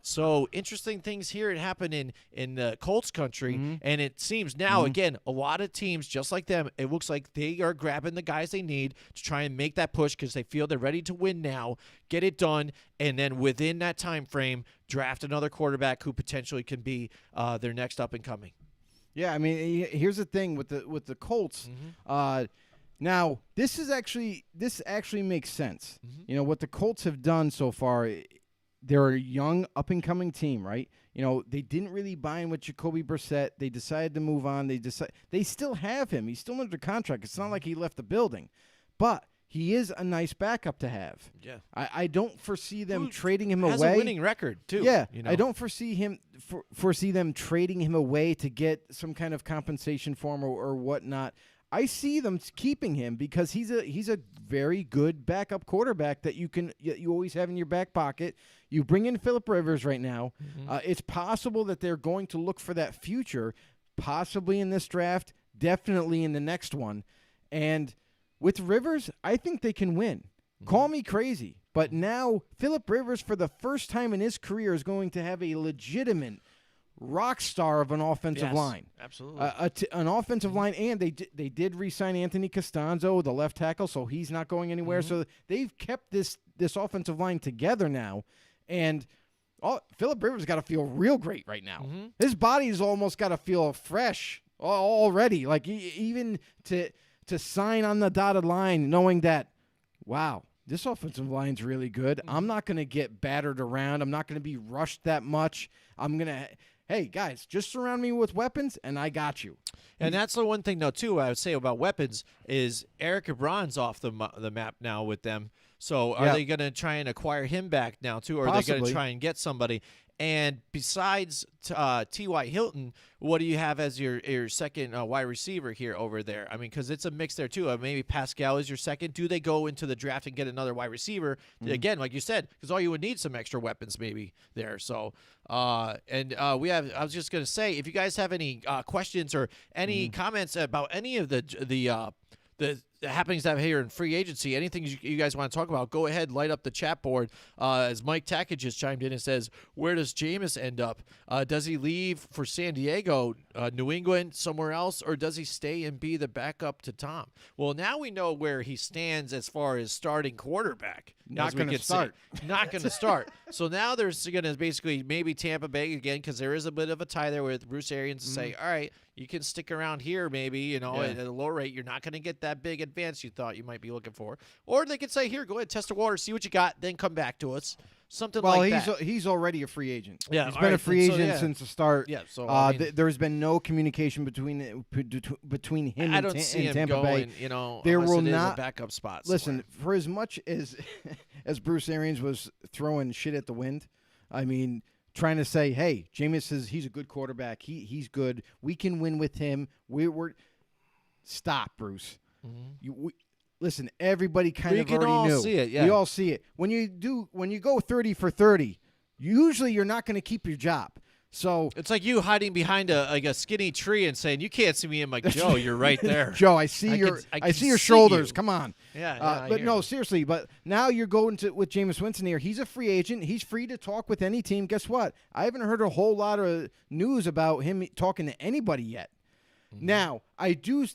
so interesting things here happen in the Colts country, and it seems now again a lot of teams just like them. It looks like they are grabbing the guys they need to try and make that push because they feel they're ready to win now, get it done, and then within that time frame, draft another quarterback who potentially can be their next up and coming. Yeah, I mean, here's the thing with the Colts. Now, this actually makes sense. Mm-hmm. You know, what the Colts have done so far, they're a young, up-and-coming team, right? You know, they didn't really buy in with Jacoby Brissett. They decided to move on. They still have him. He's still under contract. It's not like he left the building. But he is a nice backup to have. Yeah. I don't foresee them trading him has away. a winning record, too. Yeah, you know? I don't foresee them trading him away to get some kind of compensation for him or whatnot. I see them keeping him because he's a very good backup quarterback that you always have in your back pocket. You bring in Phillip Rivers right now. It's possible that they're going to look for that future, possibly in this draft, definitely in the next one. And with Rivers, I think they can win. Call me crazy, but now Phillip Rivers, for the first time in his career, is going to have a legitimate rock star of an offensive line. Absolutely. An offensive line, and they did re-sign Anthony Costanzo, the left tackle, so he's not going anywhere. So they've kept this offensive line together now, and Phillip Rivers got to feel real great right now. His body's almost got to feel fresh already. Like even to sign on the dotted line, knowing that, wow, this offensive line's really good. I'm not going to get battered around. I'm not going to be rushed that much. I'm going to, hey, guys, just surround me with weapons, and I got you. And that's the one thing, though, too, I would say about weapons is Eric Ebron's off the map now with them. So are they going to try and acquire him back now, too, or are they going to try and get somebody? And besides T.Y. Hilton, what do you have as your second wide receiver here over there? I mean, because it's a mix there, too. Maybe Pascal is your second. Do they go into the draft and get another wide receiver? Again, like you said, because all you would need some extra weapons maybe there. So, I was just going to say, if you guys have any questions or any comments about any of the happenings that have here in free agency, anything you guys want to talk about, go ahead, light up the chat board. As Mike Tackett just chimed in and says, where does Jameis end up? Does he leave for San Diego, New England, somewhere else, or does he stay and be the backup to Tom? Well, now we know where he stands as far as starting quarterback. Not going to start. Not going to start. So now there's going to basically maybe Tampa Bay again, because there is a bit of a tie there with Bruce Arians to say, all right, you can stick around here maybe, at a low rate. You're not going to get that big advance you thought you might be looking for. Or they could say, here, go ahead, test the water, see what you got, then come back to us. Something like that. Well, he's already a free agent. Yeah, he's been a free agent since the start. Yeah, so there's been no communication between him I and don't see him Tampa going, Bay. there will it not is a backup spot. Listen, for as much as Bruce Arians was throwing shit at the wind, I mean, trying to say, hey, Jameis says he's a good quarterback. He's good. We can win with him. We're stop, Bruce. Listen, everybody kind of already knew. See it, yeah. We all see it. When you go 30 for 30, usually you're not going to keep your job. So it's like you hiding behind a skinny tree and saying, "You can't see me." I'm like, Joe, you're right there. Joe, I see your shoulders. Come on. Yeah. But no, seriously. But now you're going with Jameis Winston here. He's a free agent. He's free to talk with any team. Guess what? I haven't heard a whole lot of news about him talking to anybody yet. Now, I do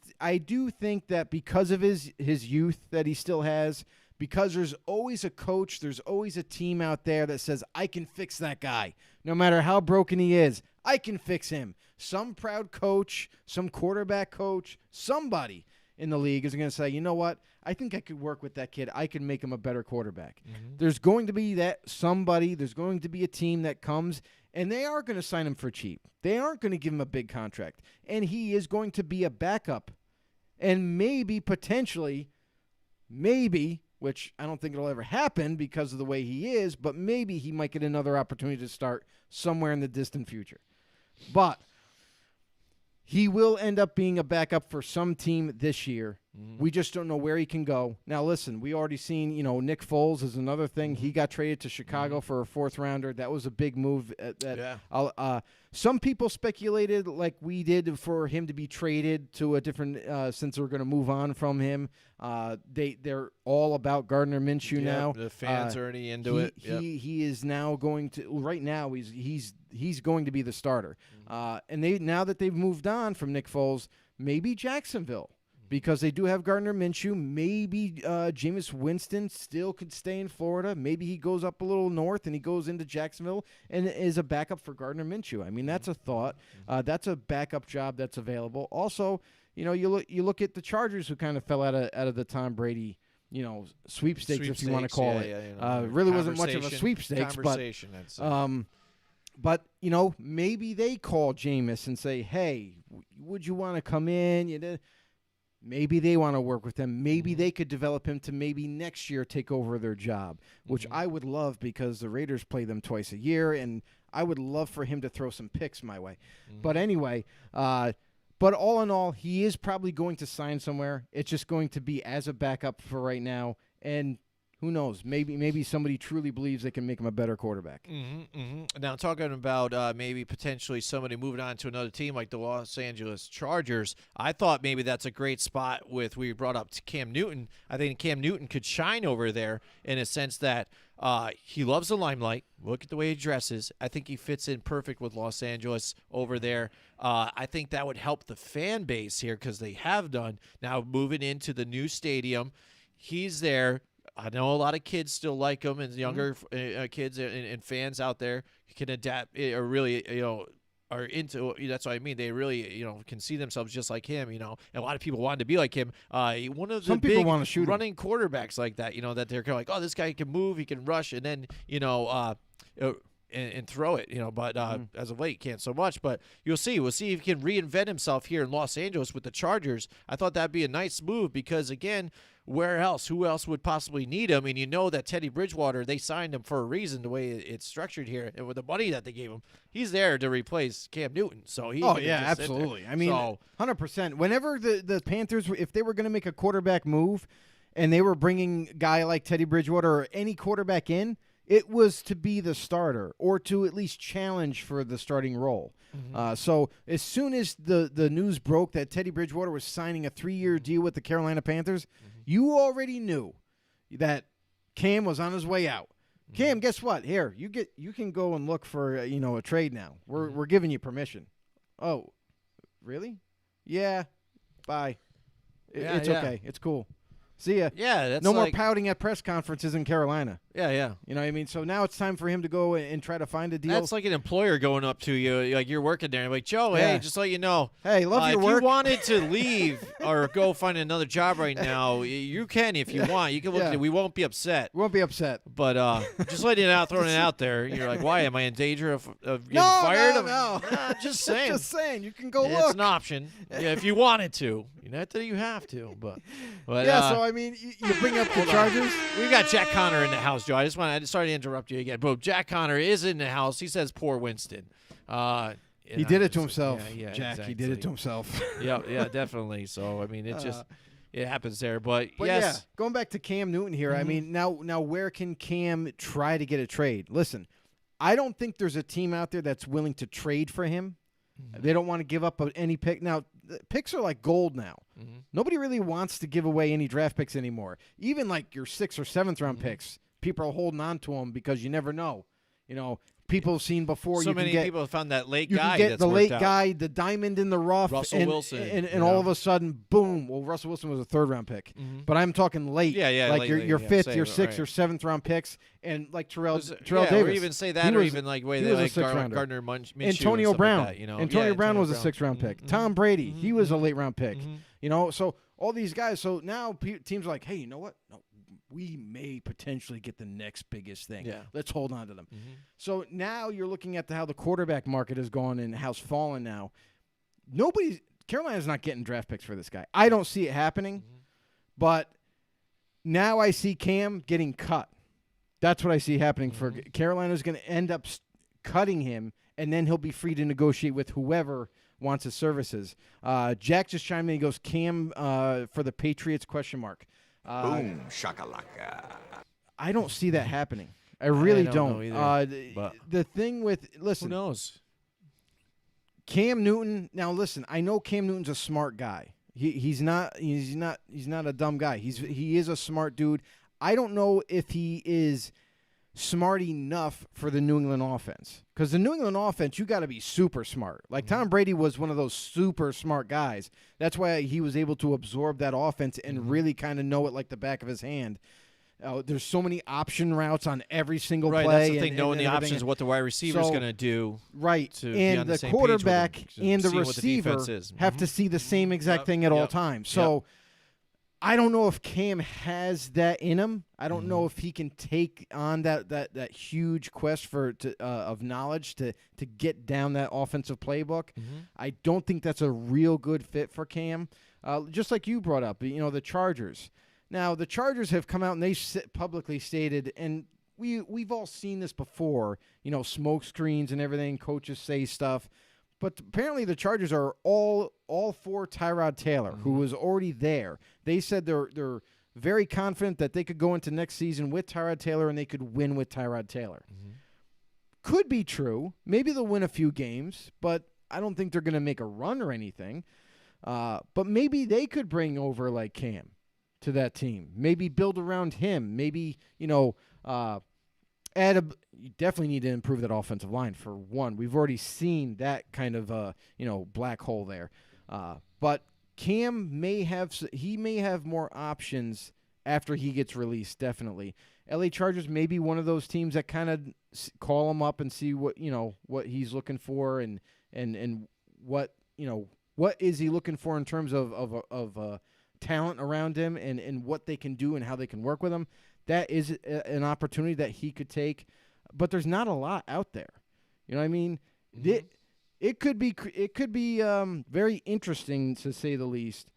think that because of his youth that he still has, because there's always a coach, there's always a team out there that says, I can fix that guy. No matter how broken he is, I can fix him. Some proud coach, some quarterback coach, somebody in the league is going to say, you know what? I think I could work with that kid. I can make him a better quarterback. There's going to be there's going to be a team that comes, and they are going to sign him for cheap. They aren't going to give him a big contract. And he is going to be a backup. And maybe, potentially, which I don't think it'll ever happen because of the way he is, but maybe he might get another opportunity to start somewhere in the distant future. But he will end up being a backup for some team this year. We just don't know where he can go. Now, listen, we already seen, Nick Foles is another thing. He got traded to Chicago for a fourth-rounder. That was a big move. Some people speculated, like we did, for him to be traded to a different since we're going to move on from him. They're all about Gardner Minshew now. The fans are already into it. He is now going to – right now he's going to be the starter. And now that they've moved on from Nick Foles, maybe Jacksonville. because they do have Gardner Minshew. Maybe Jameis Winston still could stay in Florida. Maybe he goes up a little north and he goes into Jacksonville and is a backup for Gardner Minshew. I mean, that's a thought. That's a backup job that's available. Also, you look at the Chargers, who kind of fell out of the Tom Brady, sweepstakes, if you want to call it. Really wasn't much of a sweepstakes, but maybe they call Jameis and say, hey, would you want to come in? Maybe they want to work with him. Maybe they could develop him to maybe next year take over their job, which I would love, because the Raiders play them twice a year, and I would love for him to throw some picks my way. But anyway, but all in all, he is probably going to sign somewhere. It's just going to be as a backup for right now, and who knows? Maybe somebody truly believes they can make him a better quarterback. Now, talking about maybe potentially somebody moving on to another team like the Los Angeles Chargers, I thought maybe that's a great spot we brought up to Cam Newton. I think Cam Newton could shine over there in a sense that he loves the limelight. Look at the way he dresses. I think he fits in perfect with Los Angeles over there. I think that would help the fan base here, because they have done. Now, moving into the new stadium, he's there. I know a lot of kids still like him, and younger kids and fans out there can adapt or really, are into. That's what I mean. They really, can see themselves just like him. And a lot of people wanted to be like him. One of the Some people big want to shoot running quarterbacks like that. That they're kind of like, oh, this guy can move, he can rush, and then and throw it. But as of late, can't so much. But we'll see if he can reinvent himself here in Los Angeles with the Chargers. I thought that'd be a nice move, because again, where else? Who else would possibly need him? And that Teddy Bridgewater, they signed him for a reason, the way it's structured here, and with the money that they gave him, he's there to replace Cam Newton. So he. Oh yeah, absolutely. I mean, 100%. Whenever the Panthers, if they were going to make a quarterback move, and they were bringing a guy like Teddy Bridgewater or any quarterback in, it was to be the starter or to at least challenge for the starting role. So as soon as the news broke that Teddy Bridgewater was signing a 3-year deal with the Carolina Panthers, you already knew that Cam was on his way out. Cam, guess what? Here, you can go and look for a trade now. We're giving you permission. Oh, really? Yeah. Bye. It's okay. It's cool. See ya. Yeah, that's no more pouting at press conferences in Carolina. Yeah. You know what I mean? So now it's time for him to go and try to find a deal. That's like an employer going up to you, like you're working there. Like, Joe, hey, just let you know. Hey, love your work. If you wanted to leave or go find another job right now, you can if you want. You can look at it. We won't be upset. We won't be upset. But just letting it out, throwing it out there. You're like, why? Am I in danger of getting fired? No. Just saying. Just saying. You can go look. It's an option. Yeah, if you wanted to. Not that you have to, but yeah. So I mean, you bring up the Chargers. We got Jack Connor in the house, Joe. I sorry to interrupt you again, but Jack Connor is in the house. He says, "Poor Winston." He did it to himself. Yeah, Jack. Exactly. He did it to himself. yeah, definitely. So I mean, it just it happens there. But yes, yeah, going back to Cam Newton here. I mean, now where can Cam try to get a trade? Listen, I don't think there's a team out there that's willing to trade for him. They don't want to give up any pick. Now, picks are like gold now. Nobody really wants to give away any draft picks anymore. Even like your 6th or 7th round picks, people are holding on to them because you never know. People have seen before. So many people have found that late guy. You can get that's the late out. guy, the diamond in the rough. Russell Wilson. And all of a sudden, boom. Well, Russell Wilson was a 3rd round pick. But I'm talking late. Yeah. Like late, your 5th, same, your 6th, right. or 7th round picks. And like Terrell Davis. Or even say that, or even like way he they was a like 6th rounder. Gardner Minshew. Antonio Brown. Like that, Antonio Brown was a 6th round pick. Tom Brady, he was a late round pick. So all these guys. So now teams are like, hey, you know what? No, we may potentially get the next biggest thing. Yeah. Let's hold on to them. So now you're looking at how the quarterback market has gone and how's fallen now. Carolina's not getting draft picks for this guy. I don't see it happening, but now I see Cam getting cut. That's what I see happening for Carolina's going to end up cutting him, and then he'll be free to negotiate with whoever wants his services. Jack just chimed in. He goes, Cam for the Patriots, ? Boom, shakalaka. I don't see that happening. I really don't know either, the thing with who listen, knows? Cam Newton. Now listen, I know Cam Newton's a smart guy. He's not a dumb guy. He is a smart dude. I don't know if he is smart enough for the New England offense. Because the New England offense, you got to be super smart. Like Tom Brady was one of those super smart guys. That's why he was able to absorb that offense and really kind of know it like the back of his hand. There's so many option routes on every single play. That's the thing, knowing and the everything. options, what the wide receiver is going to do. Right. To be and on the same page with quarterback them, and the seeing what the receiver defense is. have to see the same exact thing at all times. So I don't know if Cam has that in him. I don't know if he can take on that huge quest of knowledge to get down that offensive playbook. I don't think that's a real good fit for Cam. Just like you brought up, the Chargers. Now, the Chargers have come out and they publicly stated, and we've all seen this before, smoke screens and everything, coaches say stuff. But apparently the Chargers are all for Tyrod Taylor, who was already there. They said they're very confident that they could go into next season with Tyrod Taylor and they could win with Tyrod Taylor. Could be true. Maybe they'll win a few games, but I don't think they're going to make a run or anything. But maybe they could bring over like Cam to that team. Maybe build around him. Maybe, you definitely need to improve that offensive line for one. We've already seen that kind of, black hole there. But Cam may have more options after he gets released, definitely. LA Chargers may be one of those teams that kind of call him up and see what he's looking for and what is he looking for in terms of talent around him and what they can do and how they can work with him. That is an opportunity that he could take, but there's not a lot out there. You know what I mean? It could be very interesting to say the least,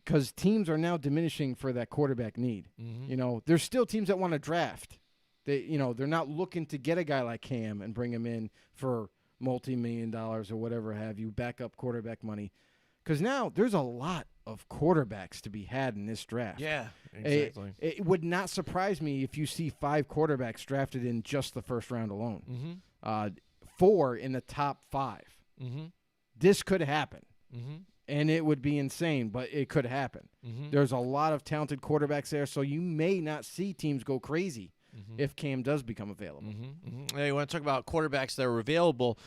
because teams are now diminishing for that quarterback need. There's still teams that want to draft. They're not looking to get a guy like Cam and bring him in for multi-million dollars or whatever have you, backup quarterback money, because now there's a lot of quarterbacks to be had in this draft. Yeah, exactly. It would not surprise me if you see 5 quarterbacks drafted in just the first round alone. 4 in the top 5. This could happen, and it would be insane, but it could happen. There's a lot of talented quarterbacks there, so you may not see teams go crazy if Cam does become available. Hey, you want to talk about quarterbacks that are available?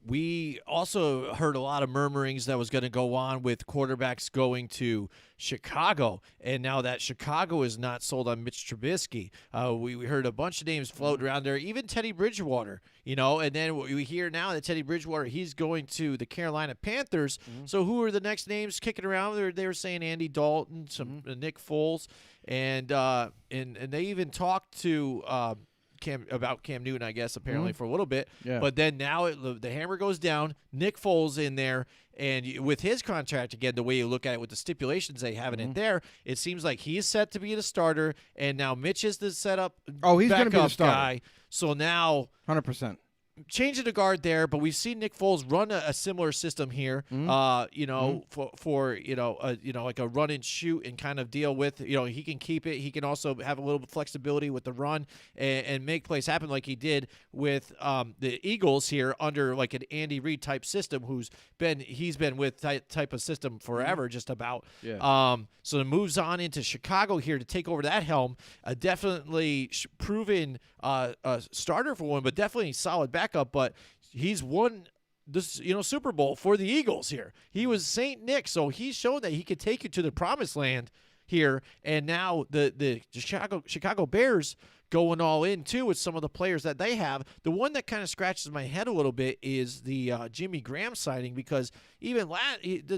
We also heard a lot of murmurings that was going to go on with quarterbacks going to Chicago, and now that Chicago is not sold on Mitch Trubisky, we heard a bunch of names float around there, even Teddy Bridgewater, and then we hear now that Teddy Bridgewater, he's going to the Carolina Panthers. So who are the next names kicking around? They were saying Andy Dalton, some Nick Foles, and they even talked to Cam Newton, I guess, apparently for a little bit. Yeah. But then now the hammer goes down. Nick Foles in there, and with his contract, again, the way you look at it with the stipulations they have in it there, it seems like he's set to be the starter, and now Mitch is the setup He's going to be the starter. guy. So now 100%. changing the guard there, but we've seen Nick Foles run a similar system here. For like a run and shoot and kind of deal with. He can keep it. He can also have a little bit of flexibility with the run and make plays happen like he did with the Eagles here under like an Andy Reid type system. He's been with type of system forever, just about. Yeah. So the moves on into Chicago here to take over that helm. Definitely proven starter for one, but definitely solid backup. But he's won this Super Bowl for the Eagles here. He was Saint Nick, so he's shown that he could take you to the promised land here. And now the Chicago Bears going all in too with some of the players that they have. The one that kind of scratches my head a little bit is the Jimmy Graham signing, because even a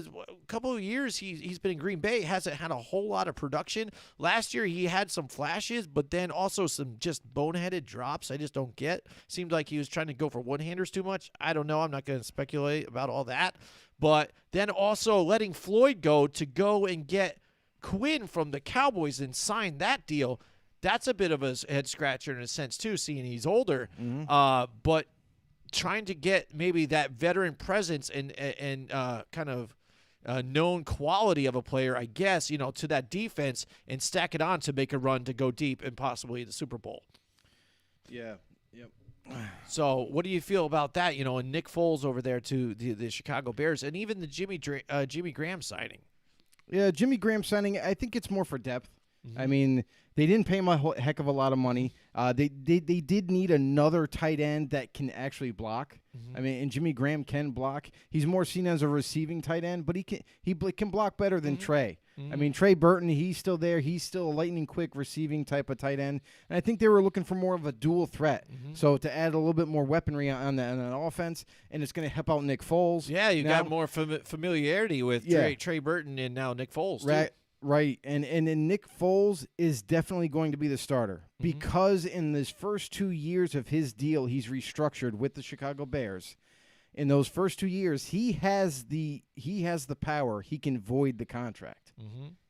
couple of years he's been in Green Bay, hasn't had a whole lot of production. Last year he had some flashes, but then also some just boneheaded drops I just don't get. Seemed like he was trying to go for one-handers too much. I don't know. I'm not going to speculate about all that. But then also letting Floyd go and get Quinn from the Cowboys and sign that deal. That's a bit of a head scratcher in a sense too, seeing he's older. But trying to get maybe that veteran presence and kind of known quality of a player, I guess, to that defense and stack it on to make a run to go deep and possibly the Super Bowl. Yeah. Yep. So what do you feel about that? And Nick Foles over there to the Chicago Bears, and even the Jimmy Graham signing. Yeah, Jimmy Graham signing, I think it's more for depth. I mean, they didn't pay him a heck of a lot of money. They did need another tight end that can actually block. I mean, and Jimmy Graham can block. He's more seen as a receiving tight end, but he can block better than Trey. I mean, Trey Burton, he's still there. He's still a lightning quick receiving type of tight end. And I think they were looking for more of a dual threat. So to add a little bit more weaponry on that offense, and it's going to help out Nick Foles. Yeah, you got more familiarity with Trey Burton and now Nick Foles, too. Right, and Nick Foles is definitely going to be the starter because in this first 2 years of his deal, he's restructured with the Chicago Bears. In those first 2 years, he has the power. He can void the contract.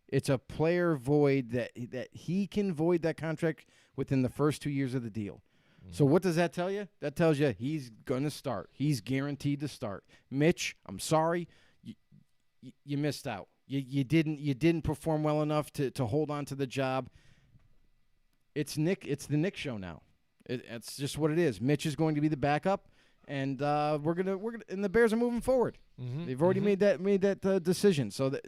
It's a player void that he can void that contract within the first 2 years of the deal. So what does that tell you? That tells you he's going to start. He's guaranteed to start. Mitch, I'm sorry, you missed out. You didn't perform well enough to hold on to the job. It's the Nick show now. It's just what it is. Mitch is going to be the backup, and we're gonna and the Bears are moving forward. They've already made that decision. So that,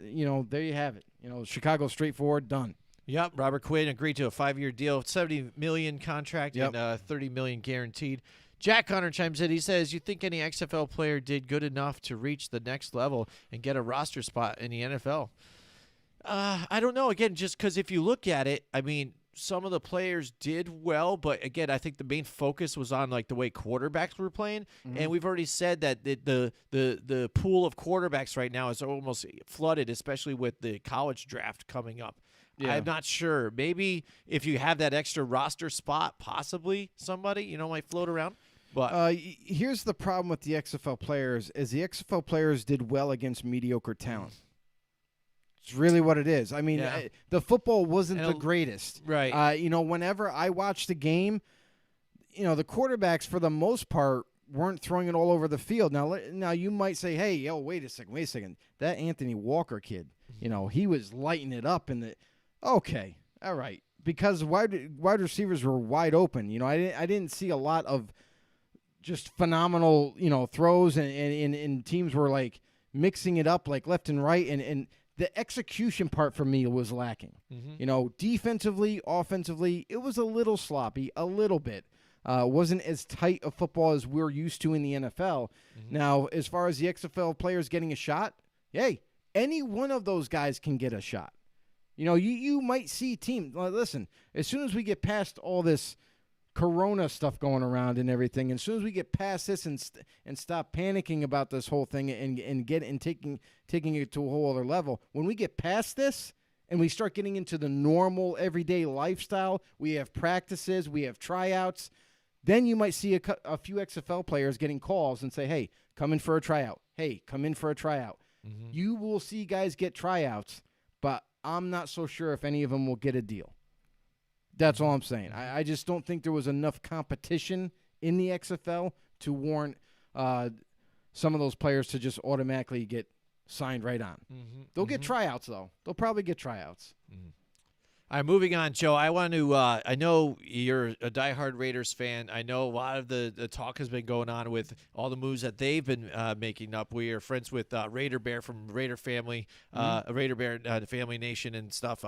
there you have it. Chicago straightforward, done. Yep, Robert Quinn agreed to a 5-year deal, $70 million contract and $30 million guaranteed. Jack Hunter chimes in. He says, you think any XFL player did good enough to reach the next level and get a roster spot in the NFL? I don't know. Again, just because if you look at it, I mean, some of the players did well, but again, I think the main focus was on like the way quarterbacks were playing, and we've already said that the pool of quarterbacks right now is almost flooded, especially with the college draft coming up. Yeah. I'm not sure. Maybe if you have that extra roster spot, possibly somebody might float around. But here's the problem with the XFL players: is the XFL players did well against mediocre talent. It's really what it is. I mean, the football wasn't the greatest. Right. Whenever I watched the game, the quarterbacks, for the most part, weren't throwing it all over the field. Now you might say, hey, wait a second. That Anthony Walker kid, he was lighting it up in the – okay, all right. Because wide receivers were wide open. I didn't see a lot of just phenomenal, throws, and teams were, like, mixing it up, like, left and right, and the execution part for me was lacking. Defensively, offensively, it was a little sloppy, a little bit. Wasn't as tight a football as we're used to in the NFL. Now, as far as the XFL players getting a shot, hey, any one of those guys can get a shot. You might see teams. Listen, as soon as we get past all this Corona stuff going around and everything, and as soon as we get past this and stop panicking about this whole thing and taking it to a whole other level, when we get past this and we start getting into the normal everyday lifestyle, we have practices, we have tryouts, then you might see a few XFL players getting calls and say, hey, come in for a tryout. Hey, come in for a tryout. You will see guys get tryouts, but I'm not so sure if any of them will get a deal. That's all I'm saying. I just don't think there was enough competition in the XFL to warrant some of those players to just automatically get signed right on. They'll get tryouts, though. They'll probably get tryouts. All right, moving on, Joe. I want to I know you're a diehard Raiders fan. I know a lot of the talk has been going on with all the moves that they've been making up. We are friends with Raider Bear from Raider Family, Raider Bear Family Nation and stuff.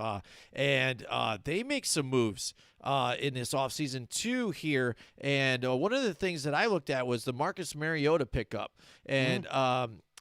And they make some moves in this offseason, too, here. And one of the things that I looked at was the Marcus Mariota pickup. And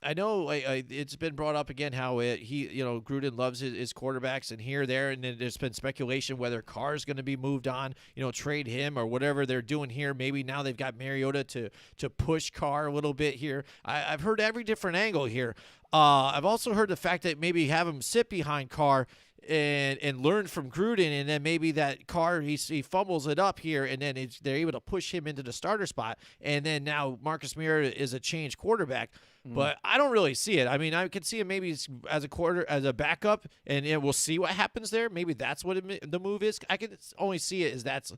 I know it's been brought up again how Gruden loves his quarterbacks and here, there, and then there's been speculation whether Carr's going to be moved on, trade him or whatever they're doing here. Maybe now they've got Mariota to push Carr a little bit here. I've heard every different angle here. I've also heard the fact that maybe have him sit behind Carr and learn from Gruden, and then maybe that Carr, he fumbles it up here, and then they're able to push him into the starter spot, and then now Marcus Mariota is a changed quarterback. But I don't really see it. I mean, I could see him maybe as a backup, and we'll see what happens there. Maybe that's what the move is. I can only see it as that's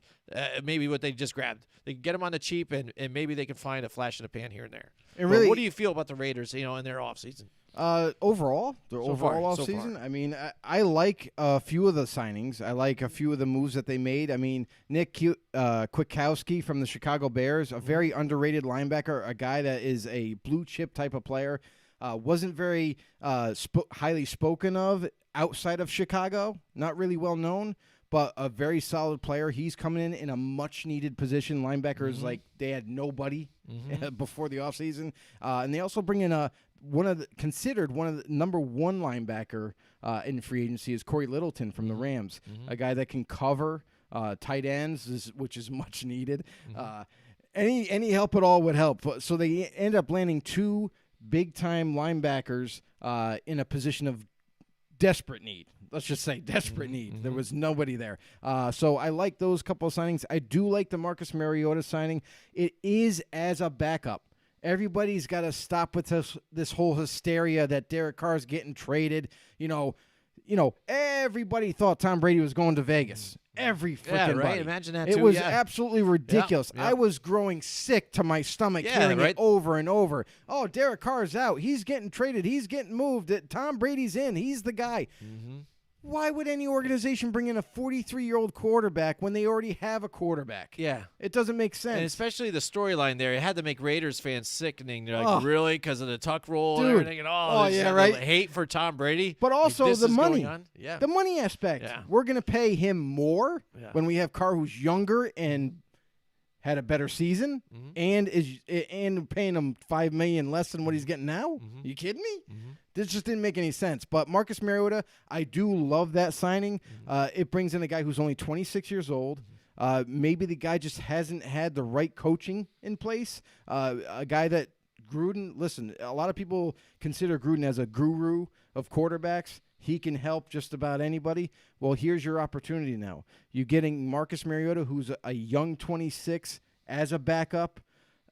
maybe what they just grabbed. They can get him on the cheap, and maybe they can find a flash in the pan here and there. And really, what do you feel about the Raiders, in their offseason? Overall offseason, I mean, I like a few of the signings. I like a few of the moves that they made. I mean, Nick Kwiatkowski from the Chicago Bears, a very underrated linebacker, a guy that is a blue chip type of player. Wasn't very highly spoken of outside of Chicago. Not really well known, but a very solid player. He's coming in a much-needed position. Linebackers, like, they had nobody before the offseason. And they also bring in considered one of the number one linebacker in free agency is Corey Littleton from the Rams, a guy that can cover tight ends, which is much needed. Any help at all would help. So they end up landing 2 big-time linebackers in a position of desperate need. Let's just say desperate need. There was nobody there. So I like those couple of signings. I do like the Marcus Mariota signing. It is as a backup. Everybody's got to stop with this whole hysteria that Derek Carr's getting traded. You know, everybody thought Tom Brady was going to Vegas. Every freaking right. body. Imagine that. It too. was Yeah. absolutely ridiculous. Yeah. I was growing sick to my stomach hearing it over and over. Oh, Derek Carr's out. He's getting traded. He's getting moved. Tom Brady's in. He's the guy. Why would any organization bring in a 43-year-old quarterback when they already have a quarterback? Yeah. It doesn't make sense. And especially the storyline there, it had to make Raiders fans sickening. They're like, really? Because of the tuck roll and everything? And yeah, right. Hate for Tom Brady. But also like, this the is money. going on? Yeah. The money aspect. Yeah. We're going to pay him more when we have Carr, who's younger and had a better season, and paying him $5 million less than what he's getting now. You kidding me? This just didn't make any sense. But Marcus Mariota, I do love that signing. It brings in a guy who's only 26 years old. Maybe the guy just hasn't had the right coaching in place. A guy that Gruden, listen, a lot of people consider Gruden as a guru of quarterbacks. He can help just about anybody. Well, here's your opportunity now. You're getting Marcus Mariota, who's a young 26, as a backup.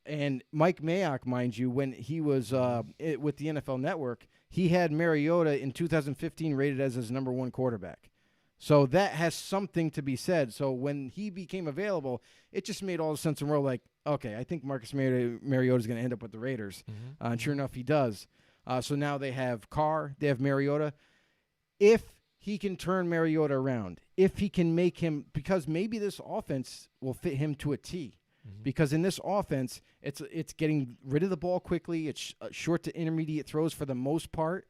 And Mike Mayock, mind you, when he was with the NFL Network, he had Mariota in 2015 rated as his number 1 quarterback. So that has something to be said. So when he became available, it just made all the sense in the world. Like, okay, I think Marcus Mariota is going to end up with the Raiders. And sure enough, he does. So now they have Carr, they have Mariota. If he can turn Mariota around, if he can make him, because maybe this offense will fit him to a T. Because in this offense, it's getting rid of the ball quickly. It's short to intermediate throws for the most part.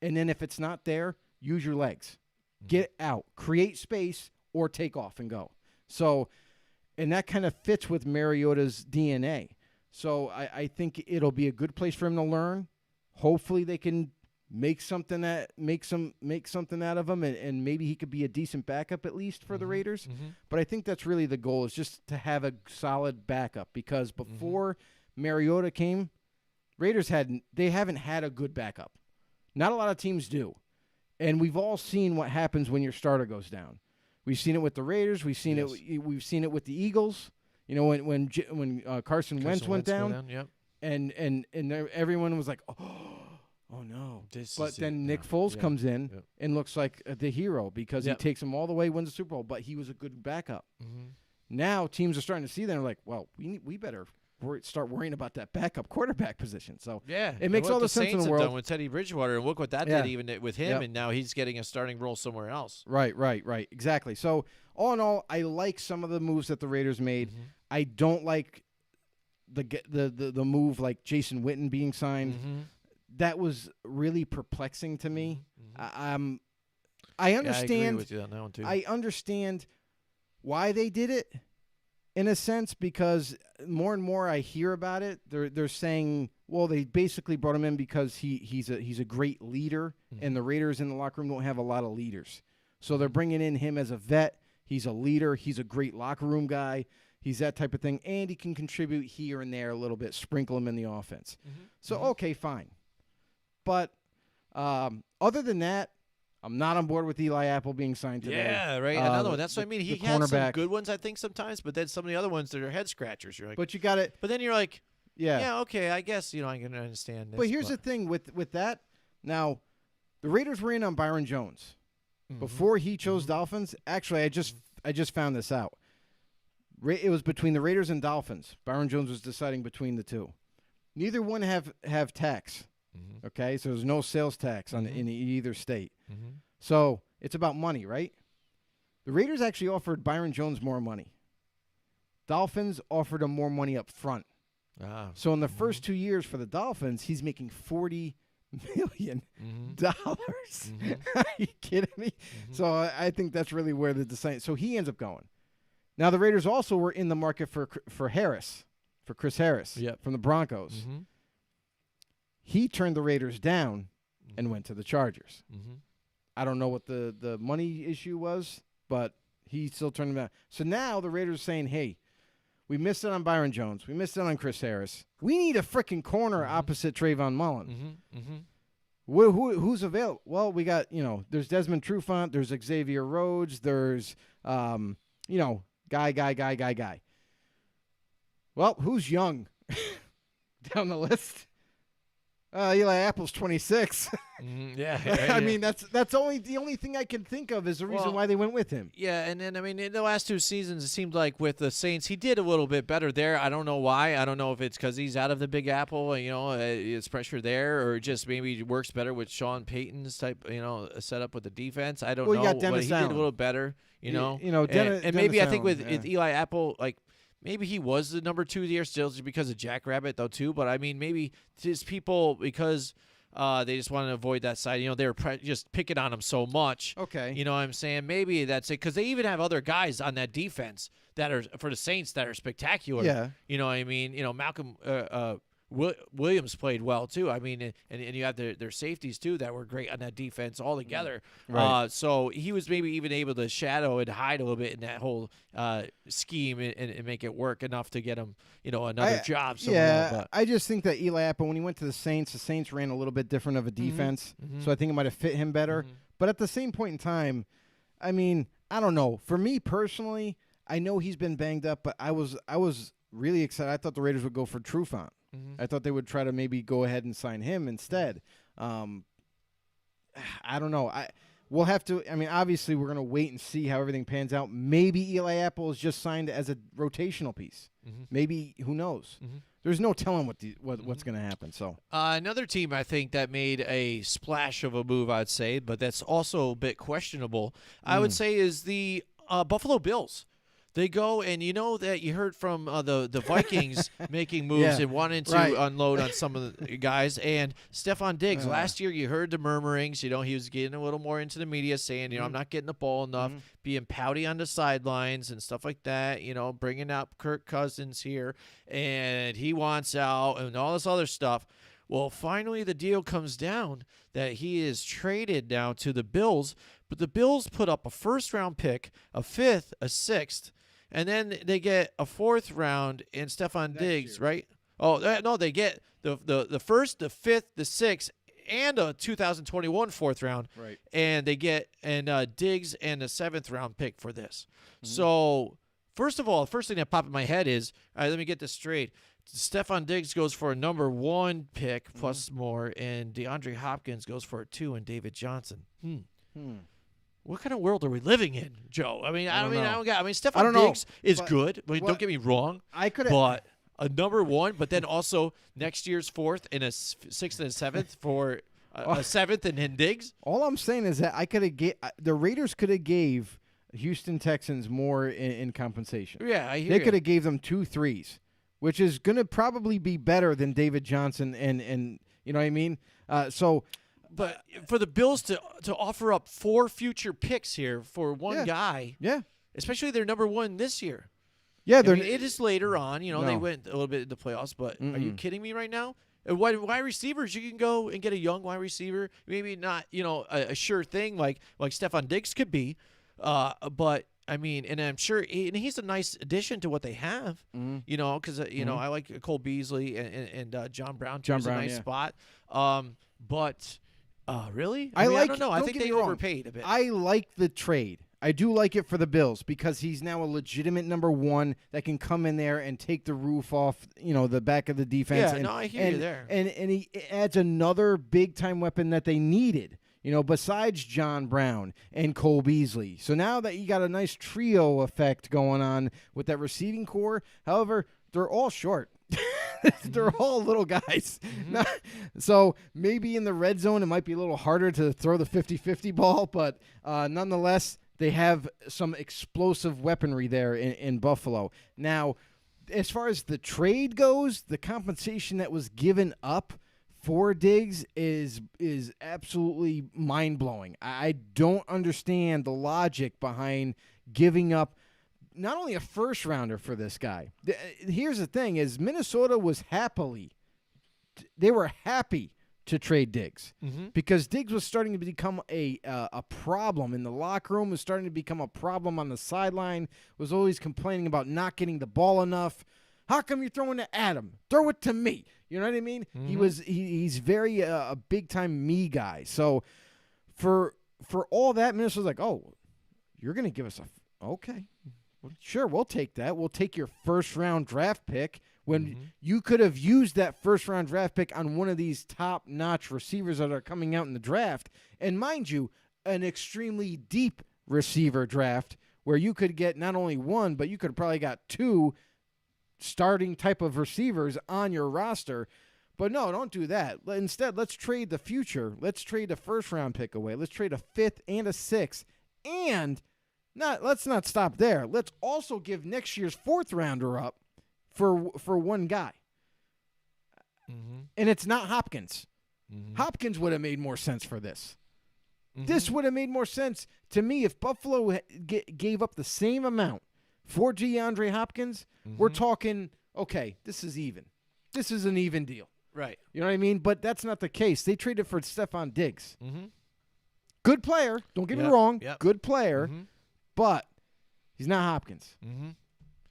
And then if it's not there, use your legs. Get out. Create space or take off and go. So, and that kind of fits with Mariota's DNA. So I think it'll be a good place for him to learn. Hopefully they can make something out of him, and maybe he could be a decent backup at least for the Raiders. But I think that's really the goal, is just to have a solid backup, because before Mariota came, Raiders haven't had a good backup. Not a lot of teams do. And we've all seen what happens when your starter goes down. We've seen it with the Raiders. We've seen it with the Eagles. You know, when Carson Wentz went down. And everyone was like, oh no. Then Nick Foles comes in and looks like the hero, because he takes them all the way, wins the Super Bowl, but he was a good backup. Now teams are starting to see that and are like, well, we better start worrying about that backup quarterback position. So it makes all the sense in the world. Done with Teddy Bridgewater, and look what that did even with him, and now he's getting a starting role somewhere else. Right, exactly. So all in all, I like some of the moves that the Raiders made. I don't like the move like Jason Witten being signed. That was really perplexing to me. I understand. I agree with you on that one too. I understand why they did it, in a sense, because more and more I hear about it. They're saying, well, they basically brought him in because he's a great leader, and the Raiders in the locker room don't have a lot of leaders, so they're bringing in him as a vet. He's a leader. He's a great locker room guy. He's that type of thing, and he can contribute here and there a little bit, sprinkle him in the offense. So okay, fine. But other than that, I'm not on board with Eli Apple being signed today. Yeah, right. Another one. That's what I mean. He had some good ones, I think, sometimes, but then some of the other ones that are head scratchers. You're like, but you got it. But then you're like, yeah, okay, I guess I can understand this. But here's the thing with that. Now, the Raiders were in on Byron Jones before he chose Dolphins. Actually, I just found this out. It was between the Raiders and Dolphins. Byron Jones was deciding between the two. Neither one have tax. Okay, so there's no sales tax in either state. So it's about money, right? The Raiders actually offered Byron Jones more money. Dolphins offered him more money up front. So in the first 2 years for the Dolphins, he's making $40 million. Are you kidding me? So I think that's really where the design. So he ends up going. Now the Raiders also were in the market for Harris, for Chris Harris from the Broncos. He turned the Raiders down and went to the Chargers. I don't know what the money issue was, but he still turned them down. So now the Raiders are saying, hey, we missed it on Byron Jones. We missed it on Chris Harris. We need a freaking corner opposite Trayvon Mullen. Who's available? Well, we got, there's Desmond Trufant. There's Xavier Rhodes. There's, guy. Well, who's young down the list? Eli Apple's 26. I mean, that's only the only thing I can think of is the reason why they went with him. Yeah, and then, I mean, in the last 2 seasons, it seemed like with the Saints, he did a little bit better there. I don't know why. I don't know if it's because he's out of the Big Apple, it's pressure there, or just maybe it works better with Sean Payton's type, setup with the defense. I don't know. You got Dennis but he Allen. did a little better, and Dennis maybe I Allen, think with Eli Apple, like, maybe he was the number 2 there still just because of Jackrabbit, though, too. But, I mean, maybe just people, because they just wanted to avoid that side. They were just picking on him so much. Okay. You know what I'm saying? Maybe that's it. Because they even have other guys on that defense that are, for the Saints, that are spectacular. Yeah. You know what I mean? Malcolm Williams played well, too. I mean, and you have their safeties, too, that were great on that defense altogether. Right. So he was maybe even able to shadow and hide a little bit in that whole scheme and make it work enough to get him, another job somewhere. Yeah, but. I just think that Eli Apple, when he went to the Saints ran a little bit different of a defense, so I think it might have fit him better. But at the same point in time, I mean, I don't know. For me personally, I know he's been banged up, but I was really excited. I thought the Raiders would go for Trufant. I thought they would try to maybe go ahead and sign him instead. I don't know. We'll have to. I mean, obviously, we're going to wait and see how everything pans out. Maybe Eli Apple is just signed as a rotational piece. Maybe, who knows? There's no telling what's going to happen. So another team I think that made a splash of a move, I'd say, but that's also a bit questionable, I would say, is the Buffalo Bills. They go, and that you heard from the Vikings making moves and wanting to unload on some of the guys. And Stephon Diggs, last year you heard the murmurings. He was getting a little more into the media saying, I'm not getting the ball enough, being pouty on the sidelines and stuff like that, bringing up Kirk Cousins here. And he wants out and all this other stuff. Well, finally the deal comes down that he is traded now to the Bills. But the Bills put up a first-round pick, a fifth, a sixth, and then they get a fourth round in Stephon Diggs, right? Oh, no, they get the first, the fifth, the sixth, and a 2021 fourth round. Right. And they get Diggs and a seventh round pick for this. So, first of all, the first thing that popped in my head is, all right, let me get this straight. Stephon Diggs goes for a number 1 pick plus more, and DeAndre Hopkins goes for a 2, and David Johnson. What kind of world are we living in, Joe? I mean, Stephon Diggs is good. I mean, don't get me wrong. But a number 1, but then also next year's 4th and a 6th and a 7th for a 7th and then Diggs. All I'm saying is that the Raiders could have gave Houston Texans more in compensation. Yeah, I hear they could have gave them 2 3s, which is going to probably be better than David Johnson and you know what I mean. But for the Bills to offer up 4 future picks here for one guy, especially their number 1 this year. Yeah, it is later on. They went a little bit in the playoffs, but are you kidding me right now? Wide receivers, you can go and get a young wide receiver, maybe not a sure thing like Stephon Diggs could be, but I mean, and I'm sure he's a nice addition to what they have, because I like Cole Beasley and John Brown. John Brown, a nice spot, but. Really? I don't know. I think they overpaid a bit. I like the trade. I do like it for the Bills because he's now a legitimate number 1 that can come in there and take the roof off, the back of the defense. Yeah, I hear you there. And he adds another big-time weapon that they needed, besides John Brown and Cole Beasley. So now that you got a nice trio effect going on with that receiving core, however, they're all short. They're all little guys. So maybe in the red zone it might be a little harder to throw the 50-50 ball, but nonetheless, they have some explosive weaponry there in Buffalo. Now, as far as the trade goes, the compensation that was given up for Diggs is absolutely mind-blowing. I don't understand the logic behind giving up not only a first-rounder for this guy. Here's the thing is Minnesota was happy to trade Diggs because Diggs was starting to become a problem in the locker room, was starting to become a problem on the sideline, was always complaining about not getting the ball enough. How come you're throwing to Adam? Throw it to me. You know what I mean? He's very a big-time me guy. So for all that, Minnesota's like, oh, you're going to give us okay. Sure, we'll take that. We'll take your first-round draft pick when you could have used that first-round draft pick on one of these top-notch receivers that are coming out in the draft. And mind you, an extremely deep receiver draft where you could get not only one, but you could have probably got two starting type of receivers on your roster. But no, don't do that. Instead, let's trade the future. Let's trade a first-round pick away. Let's trade a 5th and a 6th. And let's not stop there. Let's also give next year's 4th-rounder up for one guy. And it's not Hopkins. Hopkins would have made more sense for this. This would have made more sense to me if Buffalo gave up the same amount for DeAndre Hopkins. We're talking, okay, this is even. This is an even deal. Right. You know what I mean? But that's not the case. They traded for Stephon Diggs. Good player. Don't get me wrong. Good player. But he's not Hopkins.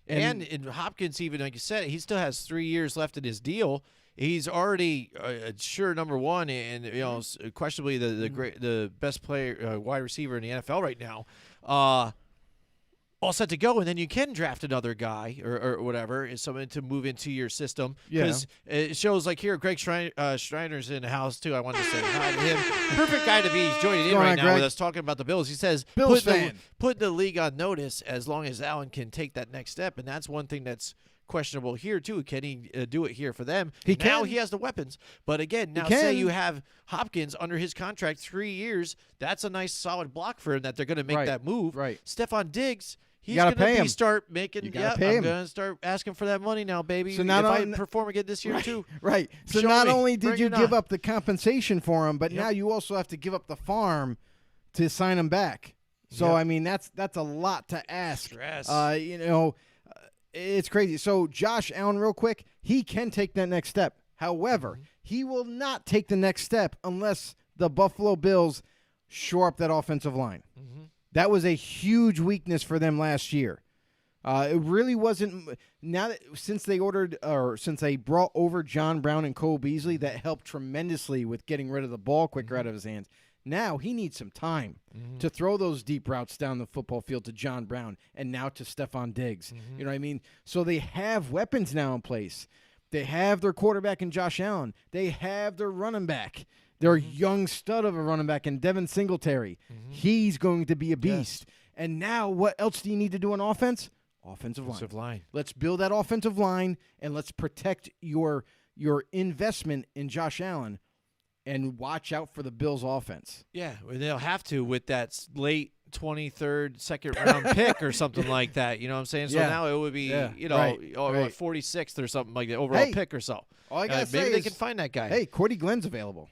And Hopkins, even like you said, he still has 3 years left in his deal. He's already sure number one, and questionably the best player, wide receiver in the NFL right now. All set to go, and then you can draft another guy or whatever, is someone to move into your system. Because it shows like here, Greg Schreiner's in the house too. I wanted to say hi to him. Perfect guy to be joining in right now with us talking about the Bills. He says, put the league on notice as long as Allen can take that next step, and that's one thing that's questionable here too. Can he do it here for them? Now he has the weapons, but again, now say you have Hopkins under his contract 3 years. That's a nice solid block for him that they're going to make that move. Right. Stephon Diggs. He's going to start making. I'm going to start asking for that money now, baby. So if I perform again this year too. Right. So not only did you give up the compensation for him, but now you also have to give up the farm to sign him back. So I mean, that's a lot to ask. Stress. It's crazy. So Josh Allen, real quick, he can take that next step. However, he will not take the next step unless the Buffalo Bills shore up that offensive line. That was a huge weakness for them last year. It really wasn't. Now that since they brought over John Brown and Cole Beasley, that helped tremendously with getting rid of the ball quicker out of his hands. Now he needs some time to throw those deep routes down the football field to John Brown and now to Stephon Diggs. You know what I mean? So they have weapons now in place. They have their quarterback in Josh Allen. They have their running back. Their young stud of a running back in Devin Singletary. He's going to be a beast. And now what else do you need to do on offense? Offensive line. Let's build that offensive line, and let's protect your investment in Josh Allen and watch out for the Bills' offense. Yeah, they'll have to with that late 23rd, second-round pick or something like that. You know what I'm saying? So now it would be, 46th or something like that, overall pick or so. All I gotta say maybe they can find that guy. Hey, Cordy Glenn's available.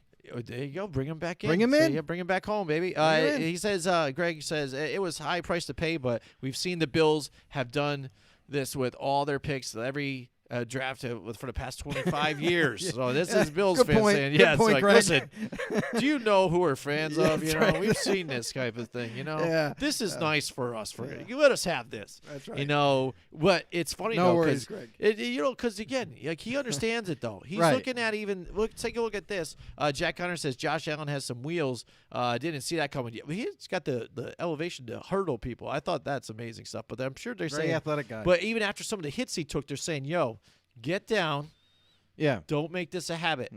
There you go. Bring him back in. Bring him in. Bring him back home, baby. He says, Greg says, it was high price to pay, but we've seen the Bills have done this with all their picks, every draft for the past 25 years. So this is Bills fans saying, it's like, Greg. Listen, do you know who we're fans of? We've seen this type of thing. This is nice for us. You let us have this. That's right. But it's funny no though, worries, Greg. Because again, like he understands it though. He's looking at take a look at this. Jack Hunter says Josh Allen has some wheels. Didn't see that coming yet. But he's got the elevation to hurdle people. I thought that's amazing stuff. But I'm sure they're saying athletic guy. But even after some of the hits he took, they're saying, "Yo, get down. Yeah. Don't make this a habit."